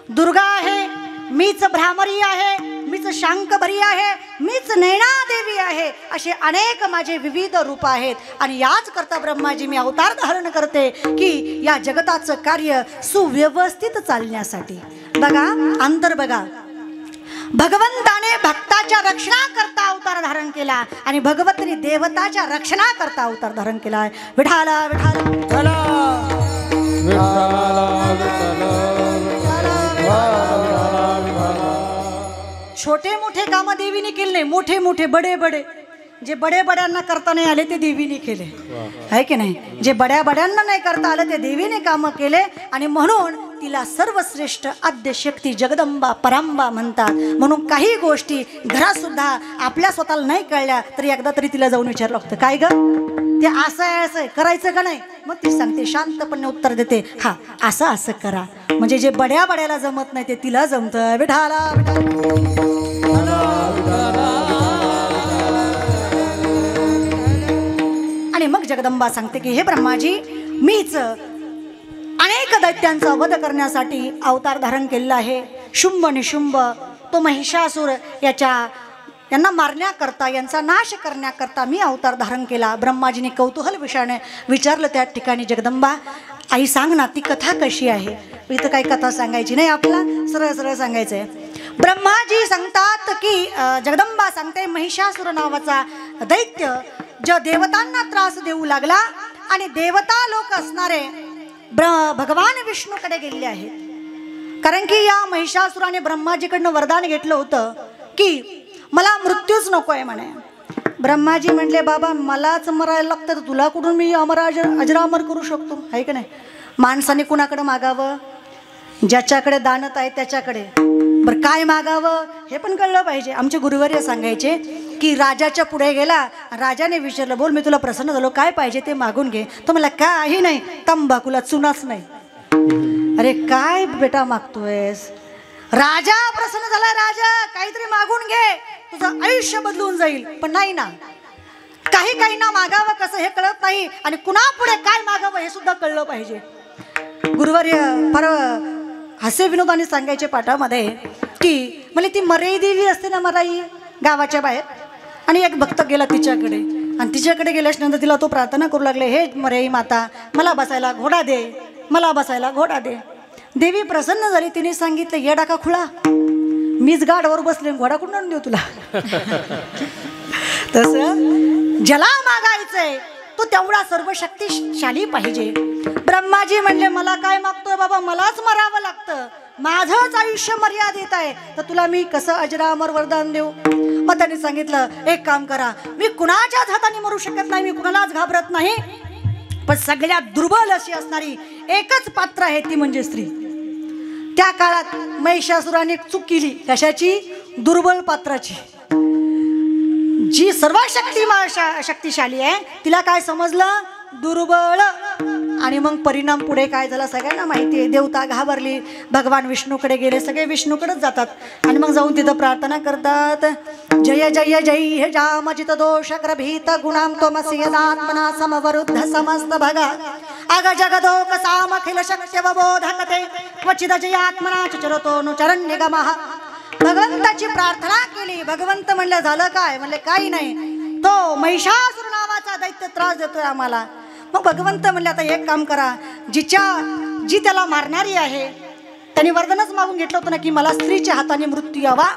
दुर्गा आहे, मीच भ्रामरी आहे, मीच शांकभरी आहे, मीच नैनादेवी आहे. असे अनेक माझे विविध रूप आहेत आणि याच करता ब्रह्माजी मी अवतार धारण करते की या जगताचं कार्य सुव्यवस्थित चालण्यासाठी. बघा अंतर बघा, भगवंताने भक्ताच्या रक्षणा करता अवतार धारण केला आणि भगवंताने देवताच्या रक्षणा करता अवतार धारण केला आहे. विठाला विठाला विठाला छोटे मोठे काम देवीने केले नाही, मोठे मोठे बडे बडे जे बडे बड्यांना करता नाही आले ते देवीने केले आहे की नाही. जे बड्या बड्यांना नाही करता आलं ते देवीने कामं केले आणि म्हणून तिला सर्वश्रेष्ठ आद्य शक्ती जगदंबा परांबा म्हणतात. म्हणून काही गोष्टी घरात सुद्धा आपल्या स्वतःला नाही कळल्या तरी एकदा तरी तिला जाऊन विचारलं लागतं, काय ग ते असं आहे, असं करायचं का नाही. मग ती सांगते, शांतपणे उत्तर देते, हा असं असं करा. म्हणजे जे बड्या बड्याला जमत नाही ते तिला जमतं. विठाला आणि मग जगदंबा सांगते की हे ब्रह्माजी, मीच अनेक दैत्यांचा वध करण्यासाठी अवतार धारण केलेला आहे. शुंभ निशुंभ तो महिषासूर यांना मारण्याकरता, यांचा नाश करण्याकरता मी अवतार धारण केला. ब्रह्माजीने कौतूहल विषयाने विचारलं त्या ठिकाणी, जगदंबा आई सांग ना ती कथा कशी आहे. इथं काही कथा सांगायची नाही, आपल्याला सरळ सरळ सांगायचं आहे. ब्रह्माजी सांगतात की जगदंबा सांगते, महिषासूर नावाचा दैत्य जो देवतांना त्रास देऊ लागला आणि देवता लोक असणारे भगवान विष्णूकडे गेलेले आहेत. कारण की या महिषासुराने ब्रह्माजीकडनं वरदान घेतलं होतं की मला मृत्यूच नको आहे म्हणे. ब्रह्माजी म्हटले, बाबा मलाच मरायला लागतं तर तुला कुठून मी अजरामर करू शकतो, आहे की नाही. माणसाने कुणाकडे मागावं, ज्याच्याकडे दानत आहे त्याच्याकडे. बरं काय मागावं हे पण कळलं पाहिजे. आमचे गुरुवर्य सांगायचे की राजाच्या पुढे गेला, राजाने विचारलं, बोल मी तुला प्रसन्न झालो, काय पाहिजे ते मागून घे. तो मला काही नाही, तंबाखूला चुनाच नाही. अरे काय बेटा मागतोयस. राजा प्रसन्न झाला, राजा काहीतरी मागून घे, तुझं आयुष्य बदलून जाईल. पण नाही ना, काही काही ना मागावं कसं हे कळत नाही आणि कुणा पुढे काय मागावं हे सुद्धा कळलं पाहिजे. गुरुवर्य फार हास्य विनोदाने सांगायचे पाठामध्ये की मला ती मराई देवी असते ना, मराई गावाच्या बाहेर, आणि एक भक्त गेला तिच्याकडे आणि तिच्याकडे गेल्यानंतर तिला तो प्रार्थना करू लागले, हे मराई माता मला बसायला घोडा दे, मला बसायला घोडा दे. देवी प्रसन्न झाली, तिने सांगितलं, येडा का खुळा, मीच गाडवर बसले, घोडा कुठून देऊ तुला. तसं ज्याला मागायचंय तो तेवढा सर्वशक्तिशाली पाहिजे. ब्रह्माजी म्हणले, मला काय मागतोय बाबा, मलाच मरावं लागतं, माझंच आयुष्य मर्यादित आहे, तर तुला मी कसं अजरामर वरदान देऊ. मग त्यांनी सांगितलं, एक काम करा, मी कुणाच्याच हाताने मरू शकत नाही, मी कुणालाच घाबरत नाही, पण सगळ्यात दुर्बल अशी असणारी एकच पात्र आहे ती म्हणजे स्त्री. त्या काळात महिषासुराने चूक केली, कशाची, दुर्बल पात्राची. जी सर्व शक्तिशाली आहे तिला काय समजलं, दुर्बळ. आणि मग परिणाम पुढे काय झाला सगळ्यांना माहिती आहे. देवता घाबरली, भगवान विष्णूकडे गेले, सगळे विष्णूकडेच जातात आणि मग जाऊन तिथं प्रार्थना करतात, जय जय जय हे जामजित दोष ग्रभीत गुणाम त्वमसि यदात्मना समवरुद्ध समस्त भगा अग जगदोक सामखिल शक्य वबोधकते क्वचिद जयात्मना चरतो नुचरण्य निगमः. भगवंताची प्रार्थना केली. भगवंत म्हणलं, झालं काय, म्हणले काही नाही, तो महिषासुर नावाचा दैत्य त्रास देतोय आम्हाला, मग भगवंत म्हणले आता एक काम करा, जी त्याला मारणारी आहे त्यांनी वरदानच मागून घेतलं होतं ना की मला स्त्रीच्या हाताने मृत्यू यावा,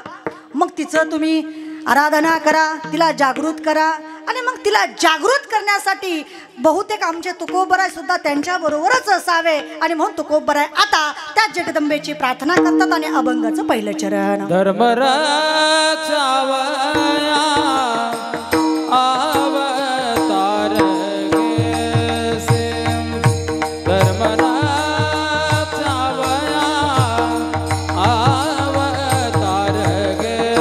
मग तिचं तुम्ही आराधना करा, तिला जागृत करा. आणि मग तिला जागृत करण्यासाठी बहुतेक आमचे तुकोबराय सुद्धा त्यांच्या बरोबरच असावे. आणि म्हणून तुकोबराय आता त्या जगदंबेची प्रार्थना करतात आणि अभंगाचं पहिलं चरण. धर्मरक्षावया अवतार घेसे, धर्मरक्षावया अवतार घेसे,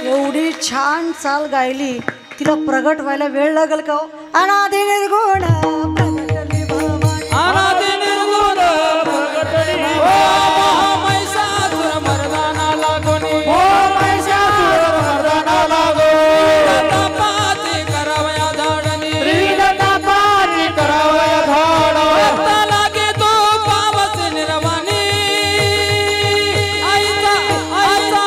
एवढी छान चाल गायली, तिला प्रगट व्हायला वेळ लागेल का हो? अनादि निर्गुण प्रगटली भवानी, अनादि निर्गुण प्रगटली भवानी, महिषासुर मर्दाना लागोनी, महिषासुर मर्दाना लागोनी, तपाती करावया धाडणी, तपाती करावया धाडो, आता लागे तो पावस निर्वाणी, आईचा आईचा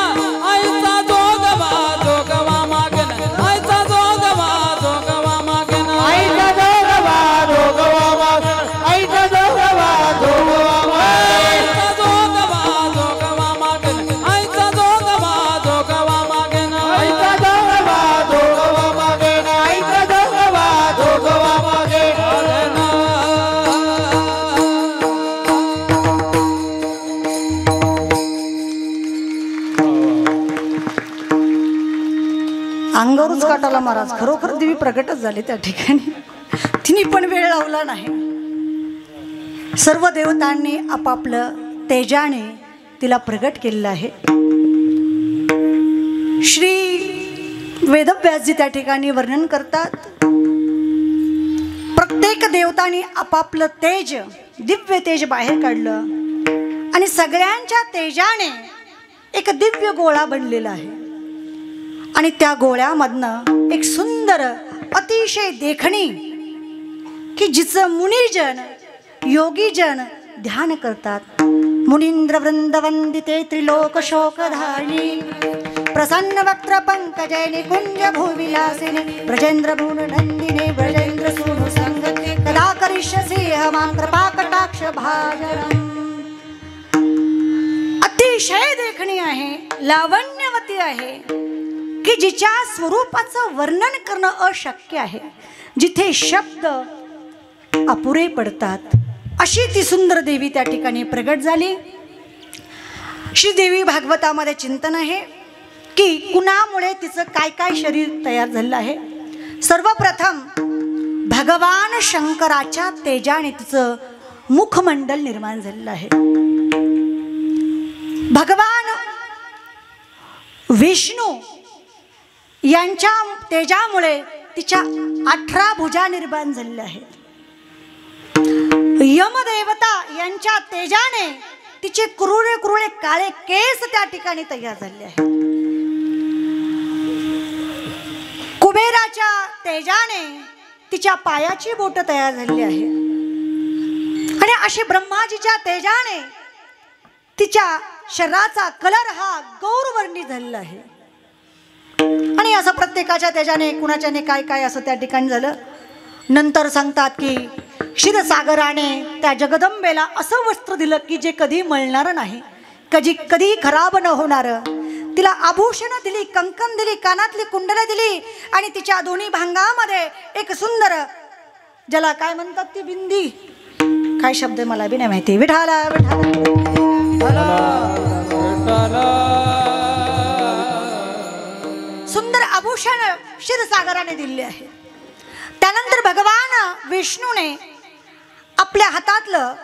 आईचा जोगवा जोगवा मागन, आईचा जोगवा जोगवा मागन, आईचा जोगवा जोगवा मागन, आईचा जोगवा जोगवा मागन, आईचा जोगवा जोगवा मागन, आईचा जोगवा जोगवा मागन, आईचा जोगवा जोगवा मागन. अंगावरच काटाला महाराज, खरोखर देवी प्रगटच झाली त्या ठिकाणी. तिने पण वेळ लावला नाही. सर्व देवतांनी आपापलं तेजाने तिला प्रगट केलेलं आहे. श्री वेदव्यासजी त्या ठिकाणी वर्णन करतात, प्रत्येक देवतांनी आपापलं तेज, दिव्य तेज बाहेर काढलं आणि सगळ्यांच्या तेजाने एक दिव्य गोळा बनलेला आहे. आणि त्या गोळ्यामधनं एक सुंदर अतिशय देखणी की जिचं मुनिजन योगीजन ध्यान करतात. मुनींद्र वृंद वंदिते त्रिलोक शोकधारिणी, प्रसन्न वक्त्र पंकजे निकुंज भूविलासिनी, ब्रजेंद्र भून नंदिने ब्रजेंद्र सूनु संगते, कदा करिष्यसि हमां कृपा कटाक्ष भाजनम्. अतिशय देखणी आहे, लावण्यवती आहे की जिच्या स्वरूपाचं वर्णन करणं अशक्य आहे, जिथे शब्द अपुरे पडतात, अशी ती सुंदर देवी त्या ठिकाणी प्रगट झाली. श्रीदेवी भागवतामध्ये चिंतन आहे की कुणामुळे तिचं काय काय शरीर तयार झालं आहे. सर्वप्रथम भगवान शंकराच्या तेजाने तिचं मुखमंडल निर्माण झालेलं आहे. भगवान विष्णू यांच्या तेजामुळे तिच्या 18 भुजा निर्माण झालेल्या आहेत. यमदेवता यांच्या तेजाने तिचे कुरुळे कुरुळे काळे केस त्या ठिकाणी तयार झाले आहेत. कुबेराच्या तेजाने तिच्या पायाची बोट तयार झाली आहे. आणि अशी ब्रह्माजीच्या तेजाने तिच्या शरीराचा कलर हा गौरवर्णी झालेला आहे. आणि असं प्रत्येकाच्या तेजाने कुणाच्याने काय काय असं त्या ठिकाणी झालं. नंतर सांगतात की क्षीरसागराने त्या जगदंबेला असं वस्त्र दिलं की जे कधी मळणार नाही, कधी खराब न होणार. तिला आभूषणं दिली, कंकण दिली, कानातली कुंडलं दिली आणि तिच्या दोन्ही भांगामध्ये एक सुंदर, ज्याला काय म्हणतात ती बिंदी, काय शब्द मला बी नाही माहिती. विठाला सुंदर आभूषण क्षीरसागराने दिले आहे. त्यानंतर भगवान विष्णूने आपल्या हातातलं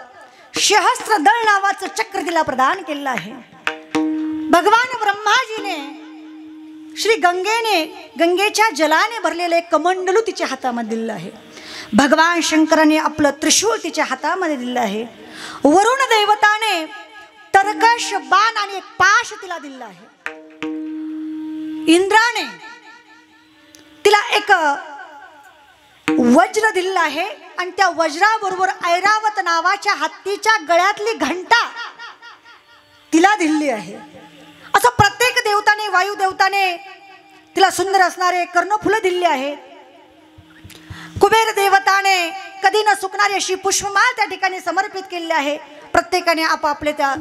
सहस्त्रदळ नावाचं चक्र तिला प्रदान केलं आहे. भगवान ब्रह्माजीने श्री गंगेच्या जलाने भरलेले कमंडलू तिच्या हातामध्ये दिलं आहे. भगवान शंकराने आपलं त्रिशूळ तिच्या हातामध्ये दिलं आहे. वरुण देवताने तरकश बाण आणि एक पाश तिला दिला आहे. इंद्राने तिला एक वज्र दिलेला आहे आणि त्या वज्राबरोबर ऐरावत नावाच्या हत्तीच्या गळ्यातली घंटा तिला दिली आहे. असं प्रत्येक देवताने, वायुदेवताने तिला सुंदर असणारे कर्णफुलं दिली आहेत. कुबेर देवताने कधी न सुकणारी अशी पुष्पमाळ त्या ठिकाणी समर्पित केलेली आहे. प्रत्येकाने आपापले त्या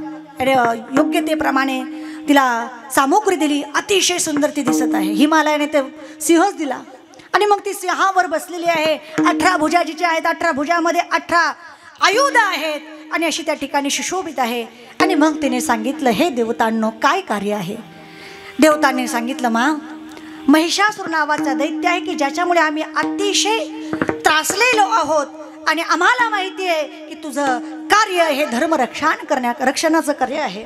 योग्यतेप्रमाणे तिला सामुग्री दिली. अतिशय सुंदर ती दिसत आहे. हिमालयाने ते सिंहच दिला आणि मग ती सिंहावर बसलेली आहे. 18 भुजा जिच्या आहेत, 18 भुजामध्ये 18 आयुध आहेत आणि अशी त्या ठिकाणी सुशोभित आहे. आणि मग तिने सांगितलं, हे देवतांनो काय कार्य आहे. देवतांनी सांगितलं, महिषासुर नावाचा दैत्य आहे की ज्याच्यामुळे आम्ही अतिशय त्रासलेलो आहोत आणि आम्हाला माहिती आहे की तुझं कार्य हे रक्षणाचं कार्य आहे.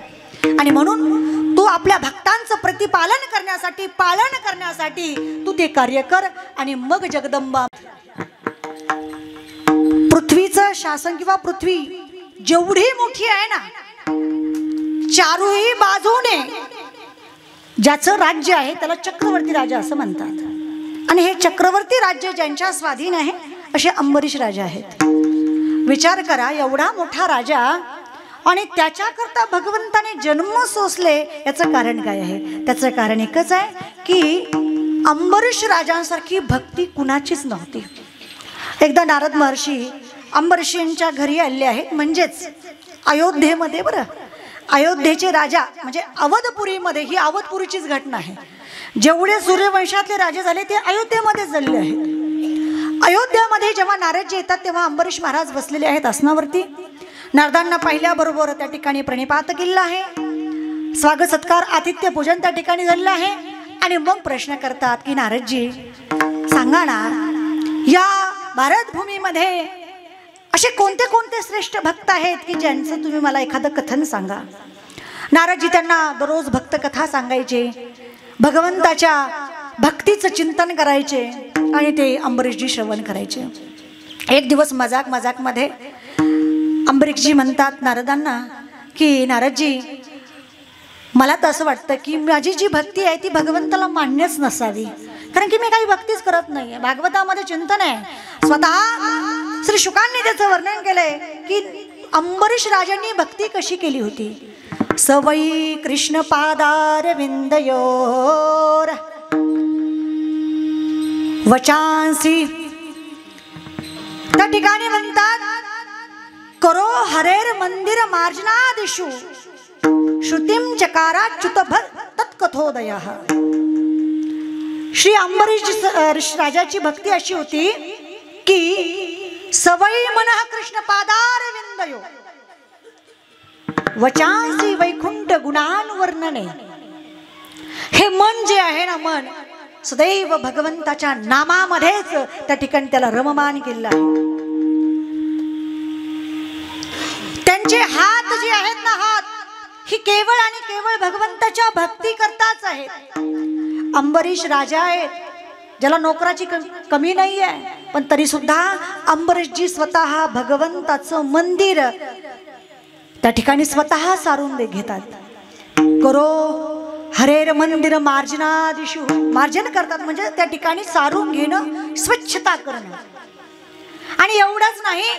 आणि म्हणून तू आपल्या भक्तांचं प्रतिपालन करण्यासाठी, पालन करण्यासाठी तू ते कार्य कर. आणि मग जगदंबा पृथ्वीचं शासन किंवा पृथ्वी जेवढी मोठी आहे ना, चारही बाजूने ज्याचं राज्य आहे त्याला चक्रवर्ती राजा असं म्हणतात. आणि हे चक्रवर्ती राज्य ज्यांच्या स्वाधीन आहे असे अंबरीश राजा आहेत. विचार करा, एवढा मोठा राजा आणि त्याच्याकरता भगवंताने जन्म सोसले. याचं कारण काय आहे? त्याचं कारण एकच आहे की अंबरीश राजांसारखी भक्ती कुणाचीच नव्हती. एकदा नारद महर्षी अंबरीशींच्या घरी आले आहेत, म्हणजेच अयोध्येमध्ये. बरं, अयोध्येचे राजा म्हणजे अवधपुरीमध्ये, ही अवधपुरीचीच घटना आहे. जेवढे सूर्यवंशातले राजे झाले ते अयोध्येमध्येच झाले आहेत. अयोध्यामध्ये जेव्हा नारदजी येतात तेव्हा अंबरीश महाराज बसलेले आहेत आसनावरती. नारदांना पाहिल्याबरोबर त्या ठिकाणी प्रणिपात केलेला आहे. स्वागत सत्कार, आतिथ्य पूजन त्या ठिकाणी झालेलं आहे. आणि मग प्रश्न करतात की नारदजी सांगा ना, या भारतभूमीमध्ये असे कोणते कोणते श्रेष्ठ भक्त आहेत की ज्यांचं तुम्ही मला एखादं कथन सांगा. नारदजी त्यांना दररोज भक्त कथा सांगायचे, भगवंताच्या भक्तीचं चिंतन करायचे आणि ते अंबरीशजी श्रवण करायचे. एक दिवस मजाकमध्ये अंबरीशजी म्हणतात नारदांना की नारदजी, मला तर असं वाटतं की माझी जी भक्ती आहे ती भगवंताला मान्यच नसावी, कारण की मी काही भक्तीच करत नाही. भागवतामध्ये चिंतन आहे. स्वतः श्री शुकांनी त्याचं वर्णन केलंय की अंबरीश राजांनी भक्ती कशी केली होती. सवई कृष्ण पादार विंदयोर वचांसी, त्या ठिकाणी म्हणतात करो हरेर मंदिर मार्जनादिषु श्रुतिम चकाराच्युत तत्कथोदय. श्री अंबरीश राजाची भक्ती अशी होती की सवई मनः कृष्ण पादार विंदयो वचांसी वैकुंठ गुणान वर्णने. हे मन जे आहे ना, मन सदैव भगवंताच्या नामामध्येच त्या ठिकाणी त्याला रममान केलेलं आहे. त्यांचे हात जे आहेत ना, हात ही केवळ आणि केवळ भगवंताच्या भक्ती करताच आहेत. अंबरीश राजा आहेत, ज्याला नोकराची कमी नाही आहे, पण तरी सुद्धा अंबरीशजी स्वतः भगवंताचं मंदिर त्या ठिकाणी स्वतः सारून घेतात. करो हरेर मंदिर मार्जनादिशु, मार्जन करतात म्हणजे त्या ठिकाणी सारून घेणं, स्वच्छता करणं. आणि एवढंच नाही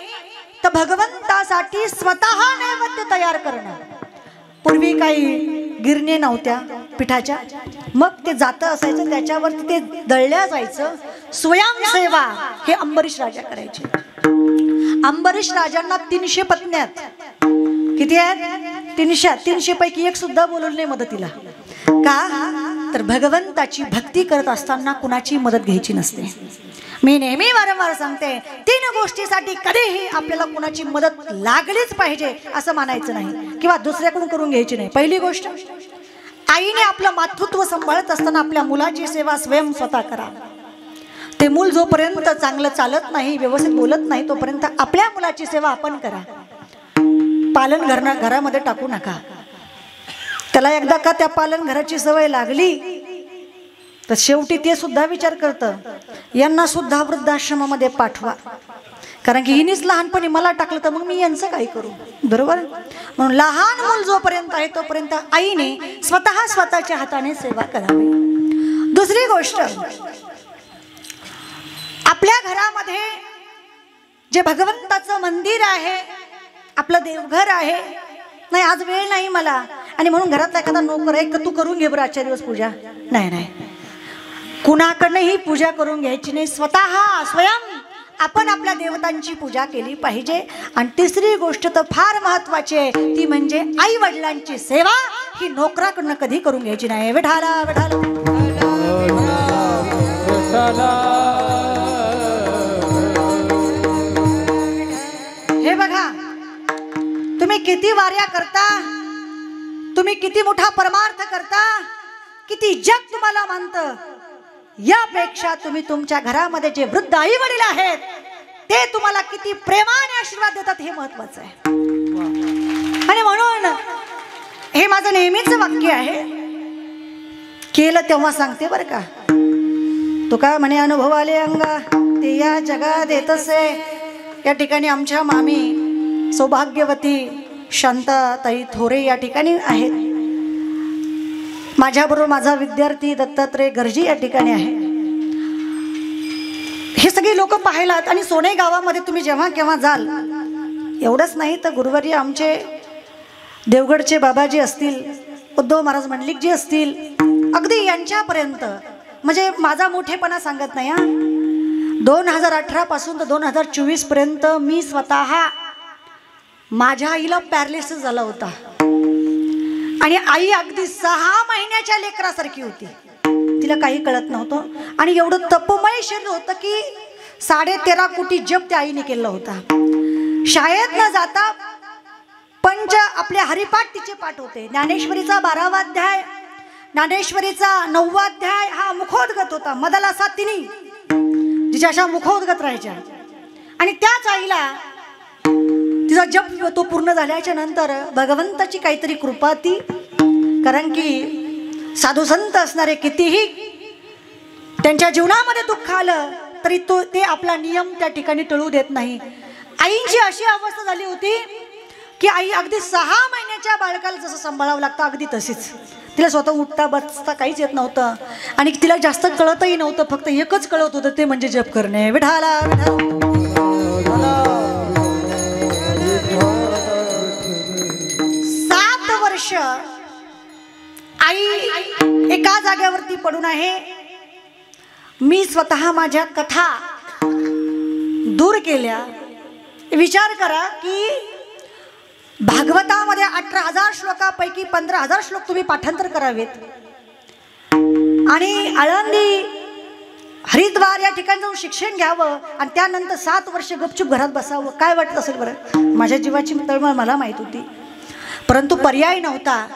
तर भगवंतासाठी स्वतः नैवेद्य तयार करणं. पूर्वी काही गिरणे नव्हत्या पिठाच्या, मग ते जातं असायचं, त्याच्यावरती ते दळल्या जायचं. स्वयंसेवा हे अंबरीश राजा करायचे. अंबरीश राजांना 300 पत्न्या आहेत. किती आहेत? 300. 300 पैकी एक सुद्धा बोलवलं नाही मदतीला. का? तर भगवंताची भक्ती करत असताना कुणाची मदत घ्यायची नसते. मी नेहमी वारंवार सांगते, 3 गोष्टीसाठी कधीही आपल्याला कुणाची मदत लागलीच पाहिजे असं मानायचं नाही, किंवा दुसऱ्याकडून करून घ्यायची नाही. पहिली गोष्ट, आईने आपलं मातृत्व सांभाळत असताना आपल्या मुलाची सेवा स्वयं स्वतः करा. ते मूल जोपर्यंत चांगलं चालत नाही, व्यवस्थित बोलत नाही, तोपर्यंत आपल्या मुलाची सेवा आपण करा. पालन घरामध्ये टाकू नका. त्याला एकदा का त्या पालन घराची सवय लागली तर शेवटी ते सुद्धा विचार करतं, यांना सुद्धा वृद्धाश्रमामध्ये पाठवा, कारण की हिनीच लहानपणी मला टाकलं तर मग मी यांचं काय करू. बरोबर. म्हणून लहान मूल जोपर्यंत आहे तोपर्यंत आईने स्वतःच्या हाताने सेवा करावी. दुसरी गोष्ट, आपल्या घरामध्ये जे भगवंताचं मंदिर आहे, आपलं देवघर आहे, नाही आज वेळ नाही मला आणि म्हणून घरातला एखादा नोकर आहे, तू करून घे बरं आजच्या दिवस पूजा, नाही, कुणाकडनंही पूजा करून घ्यायची नाही. स्वयं आपण आपल्या देवतांची पूजा केली पाहिजे. आणि तिसरी गोष्ट तर फार महत्वाची आहे, ती म्हणजे आई वडिलांची सेवा ही नोकराकडनं कधी करून घ्यायची नाही. विठाला विठाला. हे बघा, तुम्ही किती वाऱ्या करता, तुम्ही किती मोठा परमार्थ करता, किती जग तुम्हाला मानतं, यापेक्षा तुम्ही तुमच्या घरामध्ये जे वृद्ध आई वडील आहेत ते तुम्हाला किती प्रेमाने आशीर्वाद देतात हे महत्वाचं आहे. आणि म्हणून हे माझं नेहमीच वाक्य आहे, केलं तेव्हा सांगते बरं का. तो काय म्हणे, अनुभव आले अंगा ते या जगात येतसे. या ठिकाणी आमच्या मामी सौभाग्यवती शांताताई थोरे या ठिकाणी आहेत. माझ्याबरोबर माझा विद्यार्थी दत्तात्रय गरजी या ठिकाणी आहे. हे सगळे लोक पाहिलात. आणि सोने गावामध्ये तुम्ही जेव्हा केव्हा जाल, एवढंच नाही तर गुरुवर्य आमचे देवगडचे बाबाजी असतील, उद्धव महाराज मंडलिकजी असतील, अगदी यांच्यापर्यंत, म्हणजे माझा मोठेपणा सांगत नाही हा, 2018 पासून तर 2024 पर्यंत मी स्वतः, माझ्या आईला पॅरालिसिस झाला होता आणि आई अगदी 6 महिन्याच्या लेकरासारखी होती. तिला काही कळत नव्हतं आणि एवढं तपमय शरीर होतं की 13.5 कोटी जप त्या आईने केला होता. शाळेत न जाता आपले हरिपाठ तिचे पाठ होते. ज्ञानेश्वरीचा 12वा अध्याय, ज्ञानेश्वरीचा 9वा अध्याय हा मुखोद्गत होता. मदाला सातिनी तिच्या अशा मुखोद्गत राहायच्या. आणि त्याच आईला तिचा जप तो पूर्ण झाल्याच्या नंतर भगवंताची काहीतरी कृपा ती, कारण की साधू संत असणारे कितीही त्यांच्या जीवनामध्ये दुःख आलं तरी ते आपला नियम त्या ठिकाणी टळू देत नाही. आईंची अशी अवस्था झाली होती की आई अगदी 6 महिन्याच्या बाळकाला जसं सांभाळावं लागतं अगदी तशीच. तिला स्वतः उठता बसता काहीच येत नव्हतं आणि तिला जास्त कळतही नव्हतं. फक्त एकच कळत होतं, ते म्हणजे जप करणे. विठाला विठाला. 7 वर्ष आई एका जागेवरती पडून आहे. मी स्वतः माझ्या कथा दूर केल्या. विचार करा की भागवतामध्ये 18,000 श्लोकापैकी 15,000 श्लोक तुम्ही पाठांतर करावेत आणि आळंदी हरिद्वार या ठिकाणी जाऊन शिक्षण घ्यावं आणि त्यानंतर 7 वर्ष गपचूप घरात बसावं. काय वाटत असेल बरं? माझ्या जीवाची तळमळ मला माहीत होती, परंतु पर्याय नव्हता.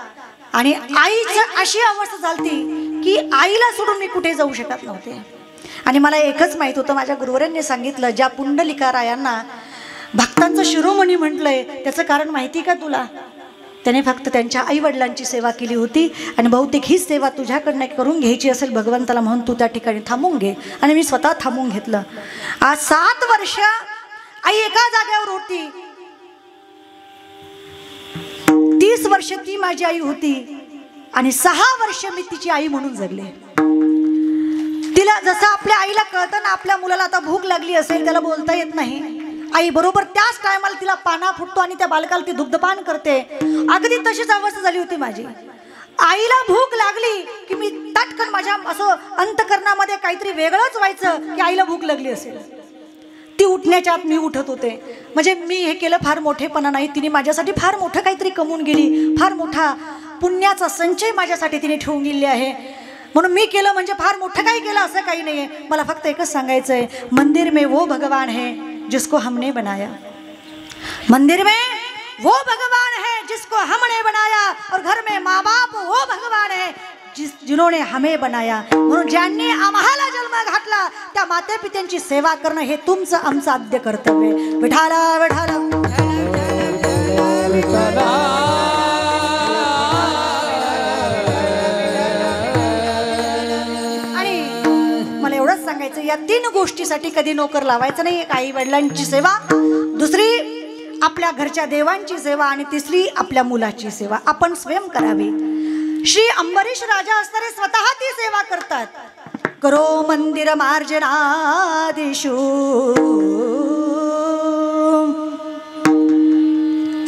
आणि आईची अशी अवस्था झाली की आईला सोडून मी कुठे जाऊ शकत नव्हते. आणि मला एकच माहीत होतं, माझ्या गुरुवरांनी सांगितलं, ज्या पुंडलिकारायांना भक्तांचं शिरोमणी म्हटलंय त्याचं कारण माहिती का तुला? त्याने फक्त त्यांच्या आईवडिलांची सेवा केली होती आणि बहुतेक हीच सेवा तुझ्याकडनं करून घ्यायची असेल भगवंताला म्हणून तू त्या ठिकाणी थांबून घे. आणि मी स्वतः थांबून घेतलं. आज 7 वर्ष आई एका जागेवर होती. 30 वर्ष ती माझी आई होती आणि 6 वर्ष मी तिची आई म्हणून जगले. तिला जसं आपल्या आईला कळतं ना, आपल्या मुलाला आता भूक लागली असेल, त्याला बोलता येत नाही, आई बरोबर त्याच टायमाला तिला पाना फुटतो आणि त्या बालकाला ती दुग्धपान करते. अगदी तशीच अवस्था झाली होती माझी. आईला भूक लागली की मी तटकन माझ्या असं अंतकरणामध्ये काहीतरी वेगळंच व्हायचं की आईला भूक लागली असेल. ती उठण्याच्या आत मी उठत होते. म्हणजे मी हे केलं फार मोठेपणा नाही, तिने माझ्यासाठी फार मोठं काहीतरी कमवून गेली, फार मोठा पुण्याचा संचय माझ्यासाठी तिने ठेवून गेली आहे, म्हणून मी केलं म्हणजे फार मोठं काही केलं असं काही नाही आहे. मला फक्त एकच सांगायचं आहे, मंदिर में वो भगवान है जिसको हमने बनाया. मंदिर में वो भगवान है जिसको हमने बनाया और घर में माँ बाप वो भगवान है जिन्होंने हमें बनाया. म्हणून ज्यांनी आम्हाला जन्म घातला त्या माते पित्यांची सेवा करणं हे तुमचं आमचं आद्य कर्तव्य. विठाला विठाला सांगायचं, या 3 गोष्टीसाठी कधी नोकर लावायचं नाही. एक आई वडिलांची सेवा, दुसरी आपल्या घरच्या देवांची सेवा आणि तिसरी आपल्या मुलाची सेवा आपण स्वयं करावी. श्री अंबरीश राजा असणारे स्वतः ती सेवा करतात. करो मंदिर मार्जनादिषु,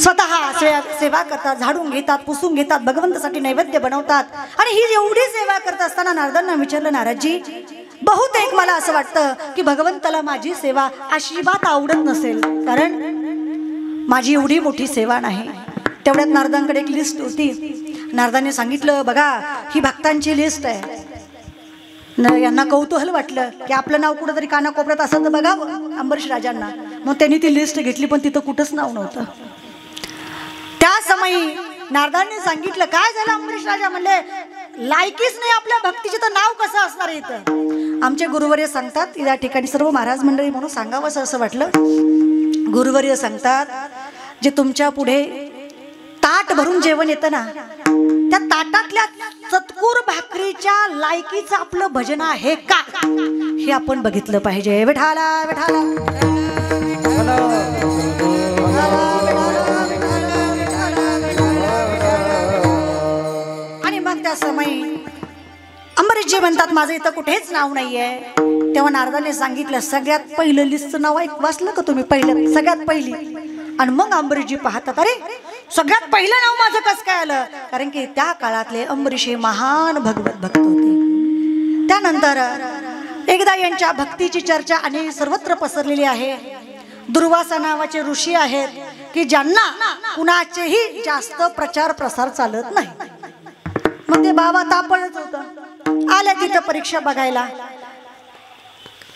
स्वतः सेवा करतात, झाडून घेतात, पुसून घेतात, भगवंतासाठी नैवेद्य बनवतात. आणि ही एवढी सेवा करत असताना नारदांना विचारलं, नारदजी बहुतेक मला असं वाटतं की भगवंताला माझी सेवा अजिबात आवडत नसेल, कारण माझी एवढी मोठी सेवा नाही. तेवढ्यात नारदांकडे एक लिस्ट होती. नारदांनी सांगितलं, बघा ही भक्तांची लिस्ट आहे. यांना कौतूहल वाटलं की आपलं नाव कुठंतरी कानाकोपऱ्यात असं तर बघावं अंबरीश राजांना. मग त्यांनी ती लिस्ट घेतली पण तिथं कुठंच नाव नव्हतं. त्या समयी नारदांनी सांगितलं, काय झालं अंबरीश राजा? म्हणले, लायकीच नाही आपल्या भक्तीचे तर नाव कसं असणार आहे इथं? आमचे गुरुवर्य सांगतात, या ठिकाणी सर्व महाराज मंडळी म्हणून सांगावं असं वाटलं. गुरुवर्य सांगतात, जे तुमच्या पुढे ताट भरून जेवण येतं ना, त्या ताटातल्या चतकूर भाकरीच्या लायकीचं आपलं भजन आहे का हे आपण बघितलं पाहिजे. विठाला विठाला त्या समयी अंबरीशजी म्हणतात, माझं इथं कुठेच नाव नाहीये. तेव्हा नारदाने सांगितलं, सगळ्यात पहिलं लिस्टचं नाव वाचलं का तुम्ही? पहिलं, सगळ्यात पहिली. आणि मग अंबरीशजी पाहतात, अरे सगळ्यात पहिलं नाव माझं कसं काय आलं? कारण की त्या काळातले अंबरीश हे महान भगवत भक्त होते. त्यानंतर एकदा यांच्या भक्तीची चर्चा आणि सर्वत्र पसरलेली आहे. दुर्वासा नावाचे ऋषी आहेत की ज्यांना कुणाचेही जास्त प्रचार प्रसार चालत नाही. मग ते बाबा तापळच होतं. आल्या तिथं परीक्षा बघायला.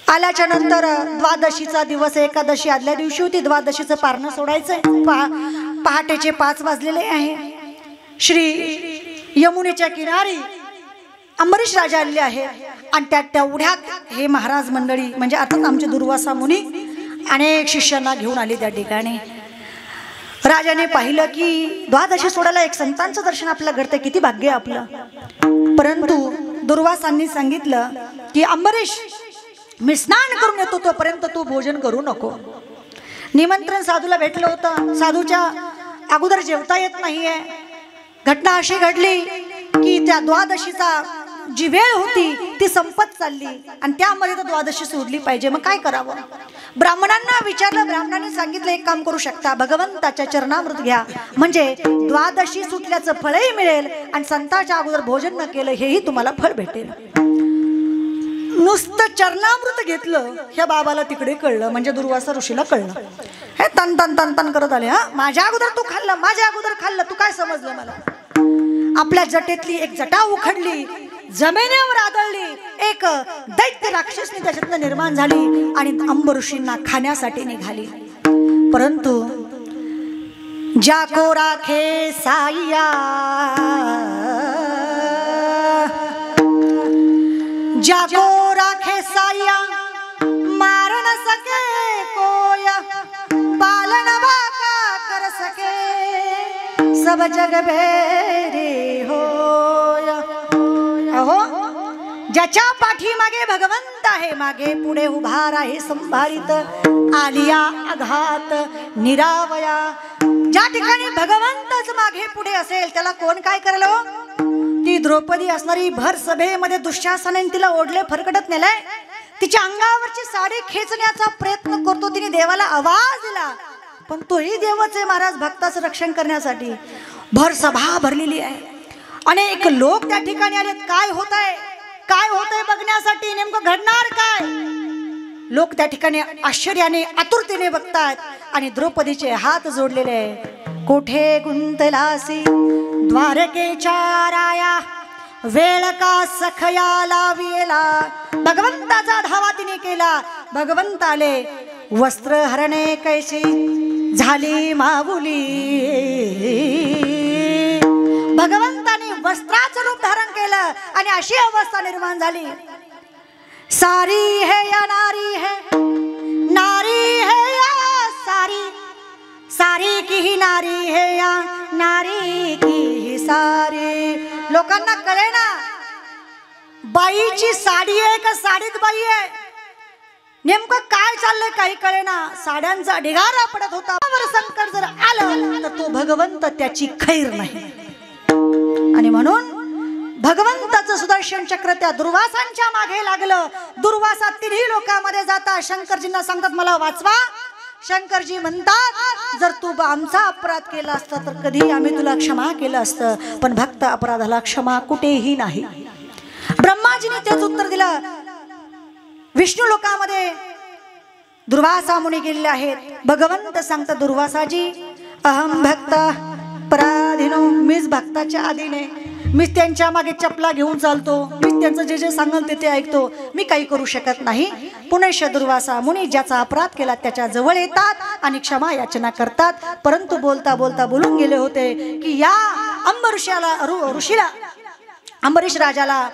आल्याच्या नंतर द्वादशीचा दिवस, एकादशी आदल्या दिवशी होती. द्वादशीचं पारणं सोडायचंय. पहाटेचे 5 वाजलेले आहे. श्री यमुनेच्या किनारी अंबरीश राजा आलेले आहेत आणि त्या तेवढ्यात हे महाराज मंडळी म्हणजे अर्थात आमचे दुर्वासा मुनी अनेक शिष्यांना घेऊन आले त्या ठिकाणी. राजाने पाहिलं की द्वादशी सोडायला एक संतांचं दर्शन आपलं घडतं, किती भाग्य आपलं. परंतु दुर्वासांनी सांगितलं की अंबरीश, मी स्नान करून येतो तोपर्यंत तू भोजन करू नको. निमंत्रण साधूला भेटलं होतं, साधूच्या अगोदर जेवता येत नाहीये. घटना अशी घडली की त्या द्वादशीचा जी वेळ होती ती संपत चालली आणि त्यामध्ये तर द्वादशी सोडली पाहिजे. मग काय करावं? ब्राह्मणांना विचारलं. ब्राह्मणांनी सांगितलं, एक काम करू शकता, भगवंताच्या चरणामृत घ्या, म्हणजे द्वादशी सुटल्याचं फळही मिळेल आणि संतांच्या अगोदर भोजन न केलं हेही तुम्हाला फळ भेटेल. नुसतं चरणामृत घेतलं ह्या बाबाला तिकडे कळलं, म्हणजे दुर्वासा ऋषीला कळलं. हे तन तन तन तन करत आले. हा, माझ्या अगोदर तू खाल्लं, माझ्या अगोदर खाल्लं, तू काय समजलं मला? आपल्या जटेतली एक जटा उखडली, जमिनीवर आदळली. एक दैत्य राक्षसनी त्याच्यातनं निर्माण झाली आणि अंबरीशींना खाण्यासाठी निघाली. परंतु जाको राखे साईया जाको राखे साया मार न सके कोया, पालन बाका कर सके सब जग बेरे होया। अहो ज्याच्या पाठीमागे भगवंत आहे, मागे पुढे उभा आहे संभारित, आलिया आघात निरावया। ज्या ठिकाणी भगवंतच मागे पुढे असेल त्याला कोण काय करेल? ती द्रौपदी असणारी भर सभेमध्ये दुःशासनाने तिला ओढले फरकटत नेलाय, तिच्या अंगावरची साडी खेचण्याचा प्रयत्न करतो, तिने देवाला आवाज दिला, पण तोही देवच आहे महाराज भक्ताचं रक्षण करण्यासाठी। भर सभा भरलेली आहे, अनेक लोक त्या ठिकाणी आलेत, काय होत आहे काय होतंय बघण्यासाठी, नेमकं घडणार काय? लोक त्या ठिकाणी आश्चर्याने आतुरतेने बघतात आणि द्रौपदीचे हात जोडलेले आहे। कोठे गुंतलासी द्वारकेच्या राया, वेळ का सखया लाविला, भगवंताचा धावा तिने केला, भगवंत आले, वस्त्र हरणे कैसी झाली माऊली, भगवंताने वस्त्राचं रूप धारण केलं आणि अशी अवस्था निर्माण झाली। सारी है या नारी है, नारी है या सारी, सारी की ही नारी है या नारी की ही सारी। लोकांना कळे ना बाईची साडी आहे का साडीत बाई आहे, नेमकं काय चाललंय काही कळे ना। साड्यांचा ढिगारा पडत होता, संकट जर आलं तर तो भगवंत त्याची खैर नाही, आणि म्हणून भगवंताचं सुदर्शन चक्र त्या दुर्वासांच्या मागे लागलं। दुर्वासा तिन्ही लोकांमध्ये जातात, शंकरजींना सांगतात मला वाचवा। शंकरजी म्हणतात जर तू आमचा अपराध केला असता तर कधी आम्ही तुला क्षमा केलं असतं, पण भक्त अपराधाला क्षमा कुठेही नाही। ब्रह्माजीने तेच उत्तर दिलं। विष्णू लोकांमध्ये दुर्वासा मुनी गेलेले आहेत, भगवंत सांगतात दुर्वासाजी अहम भक्त पराधीनो, मीच भक्ताच्या अधीने, मीच त्यांच्या मागे चपला घेऊन चालतो, मीच त्यांचं जे जे सांगल ते ते ऐकतो, मी काही करू शकत नाही। पुनश्च दुर्वासा मुनी ज्याचा अपराध केला त्याच्या जवळ येतात आणि क्षमा याचना करतात, परंतु बोलता बोलता बोलून गेले होते की या ऋषीला अंबरीश राजाला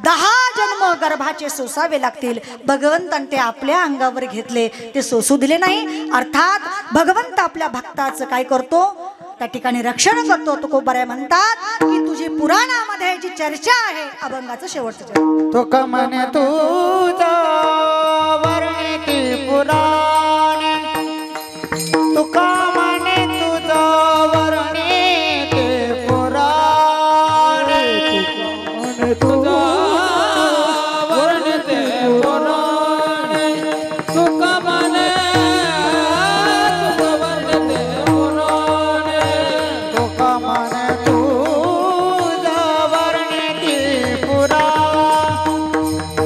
10 जन्म गर्भाचे सोसावे लागतील। भगवंताने ते आपल्या अंगावर घेतले, ते सोसू दिले नाही। अर्थात भगवंत आपल्या भक्ताचं काय करतो, त्या ठिकाणी रक्षण करतो। तुकोबाराय म्हणतात की तुझी पुराणामध्ये जी चर्चा आहे, अभंगाचं शेवटचं तो कमने तुझा वर्णिती पुराण, तो कमने तुझा वर्णिती पुराण, तुझा वर्णिती पुराण, तो कमने तुझा वर्णिती पुराण, तो कमने तुझा वर्णिती पुराण,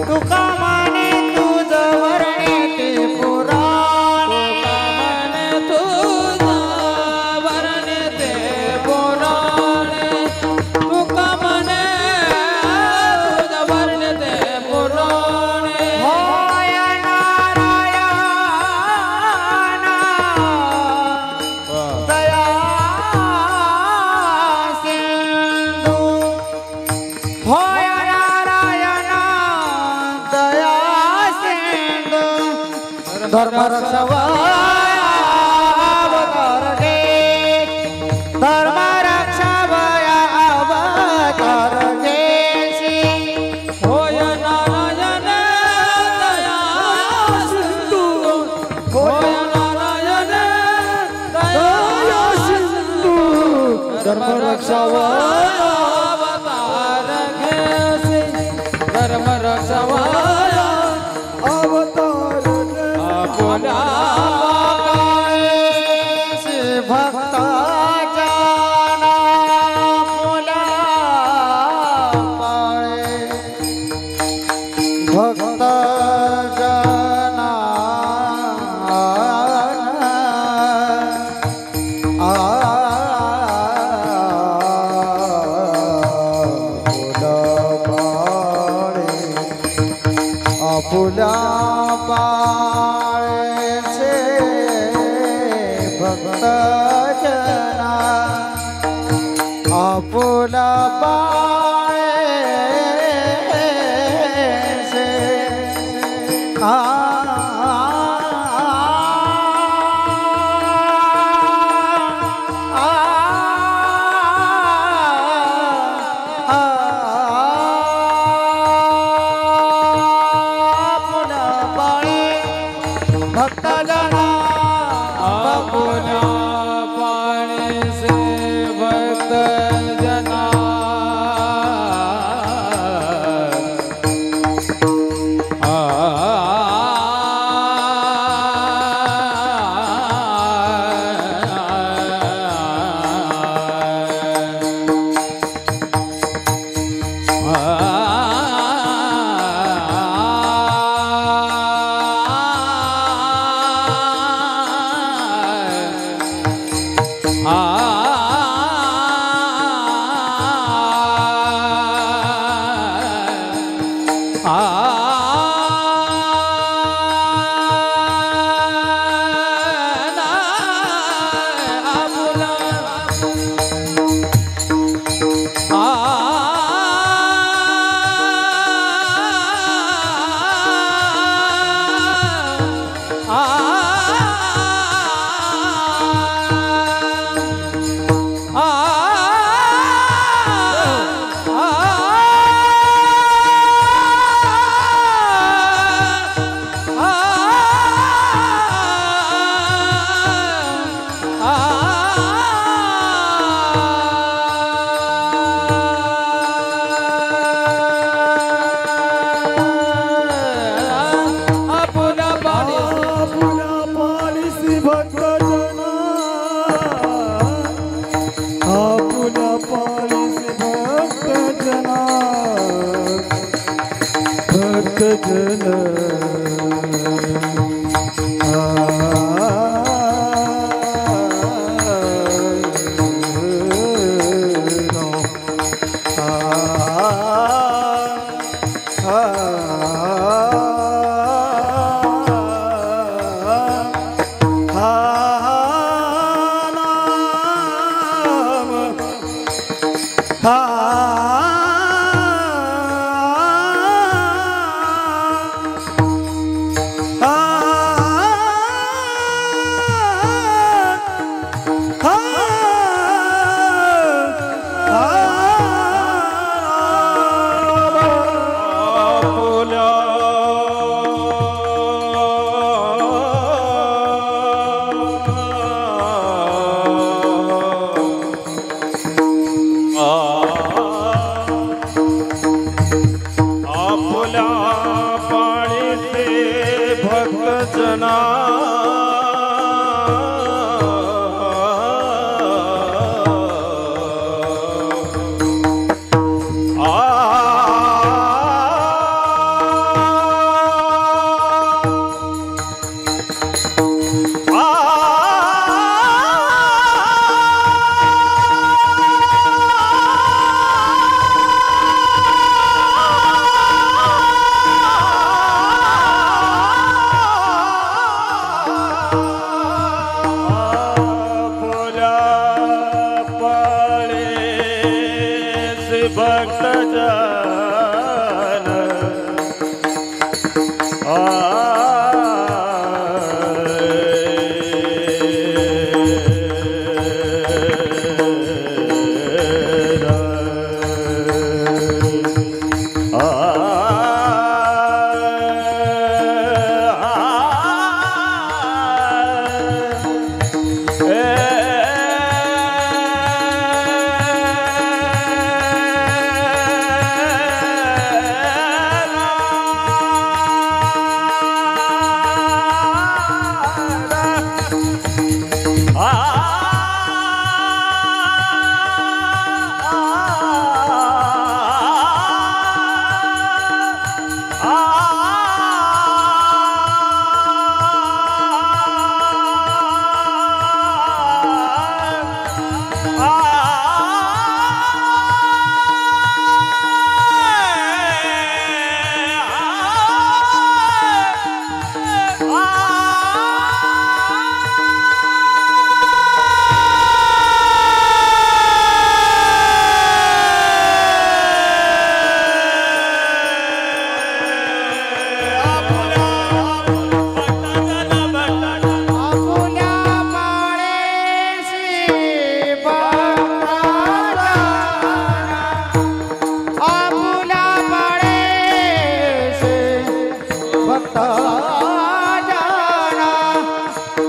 तुका माने तुझ वर्णिती पुराण, तुका माने तुझ वर्णिती पुराण, होय नारायण दया सिंधू, होय नारायण दया सिंधू, धर्म अवतार घे, धर्म अवतार घेशी, होय नारायण दया सिंधू, होय नारायण दया सिंधू, धर्म अवतार घेशी, धर्म अवतार आपल्या भक्ता जाना फुला पाळे, भक्त जना फुला पाळेचे भक्त जना, आपुला पाळेचे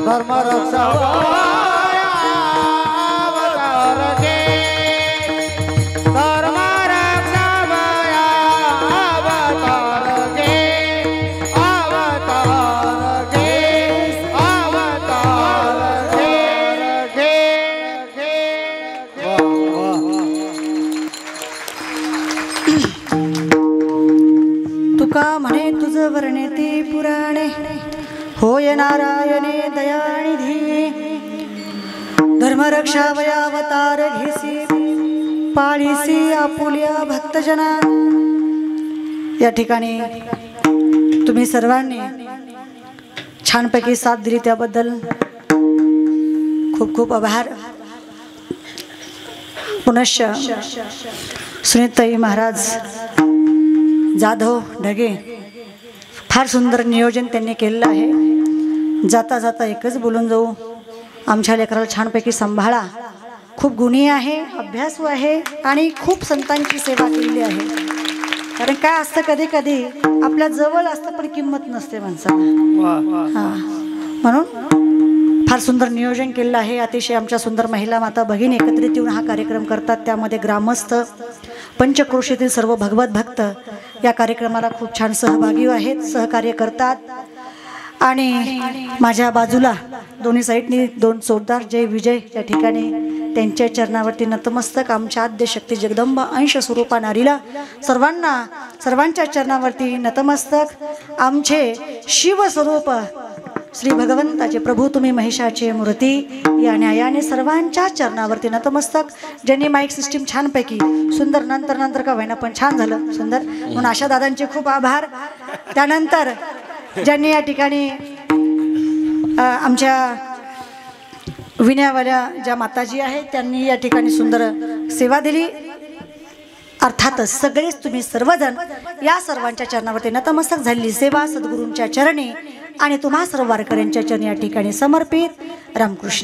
धर्म रक्षावया अवतार घे धर्म रक्षावया अवतार घे अवतार घे अवतार घे तुका म्हणे तुझ वर्णेती पुराणे होय नारायणे दयानिधी धर्मरक्षावया अवतार घेसी पाळीसी आपुल्या भक्तजना। या ठिकाणी तुम्ही सर्वांनी छानपैकी साथ दिली त्याबद्दल खूप खूप आभार। पुनश्च सुनीताई महाराज जाधव ढगे फार सुंदर नियोजन त्यांनी केलेलं आहे। जाता जाता एकच बोलून जाऊ, आमच्या लेकराला छानपैकी सांभाळा। खूप गुणी आहे, अभ्यासू आहे आणि खूप संतांची सेवा केलेली आहे। कारण काय असतं कधी कधी आपल्या जवळ असतं पण किंमत नसते माणसाला। म्हणून फार सुंदर नियोजन केलेलं आहे। अतिशय आमच्या सुंदर महिला माता भगिनी एकत्रित येऊन हा कार्यक्रम करतात। त्यामध्ये ग्रामस्थ पंचक्रोशीतील सर्व भगवत भक्त या कार्यक्रमाला खूप छान सहभागी आहेत, सहकार्य करतात। आणि माझ्या बाजूला दोन्ही साईडनी दोन जोरदार जय विजय या ठिकाणी त्यांच्या चरणावरती नतमस्तक आमच्या आद्यशक्ती जगदंबा अंश स्वरूपा नारीला सर्वांच्या चरणावरती नतमस्तक। आमचे शिवस्वरूप श्री भगवंताचे प्रभू तुम्ही महिषाचे मूर्ती या न्यायाने सर्वांच्या चरणावरती नतमस्तक। ज्यांनी माईक सिस्टीम छानपैकी सुंदर नंतर का व्हायना पण छान झालं सुंदर, म्हणून आशा दादांचे खूप आभार। त्यानंतर ज्यांनी या ठिकाणी आमच्या विण्यावाल्या ज्या माताजी आहेत त्यांनी या ठिकाणी सुंदर सेवा दिली। अर्थातच सगळेच तुम्ही सर्वजण या सर्वांच्या चरणावरती नतमस्तक झालेली सेवा सद्गुरूंच्या चरणी आणि तुम्हा सर्व वारकऱ्यांच्या चरणी या ठिकाणी समर्पित। रामकृष्ण।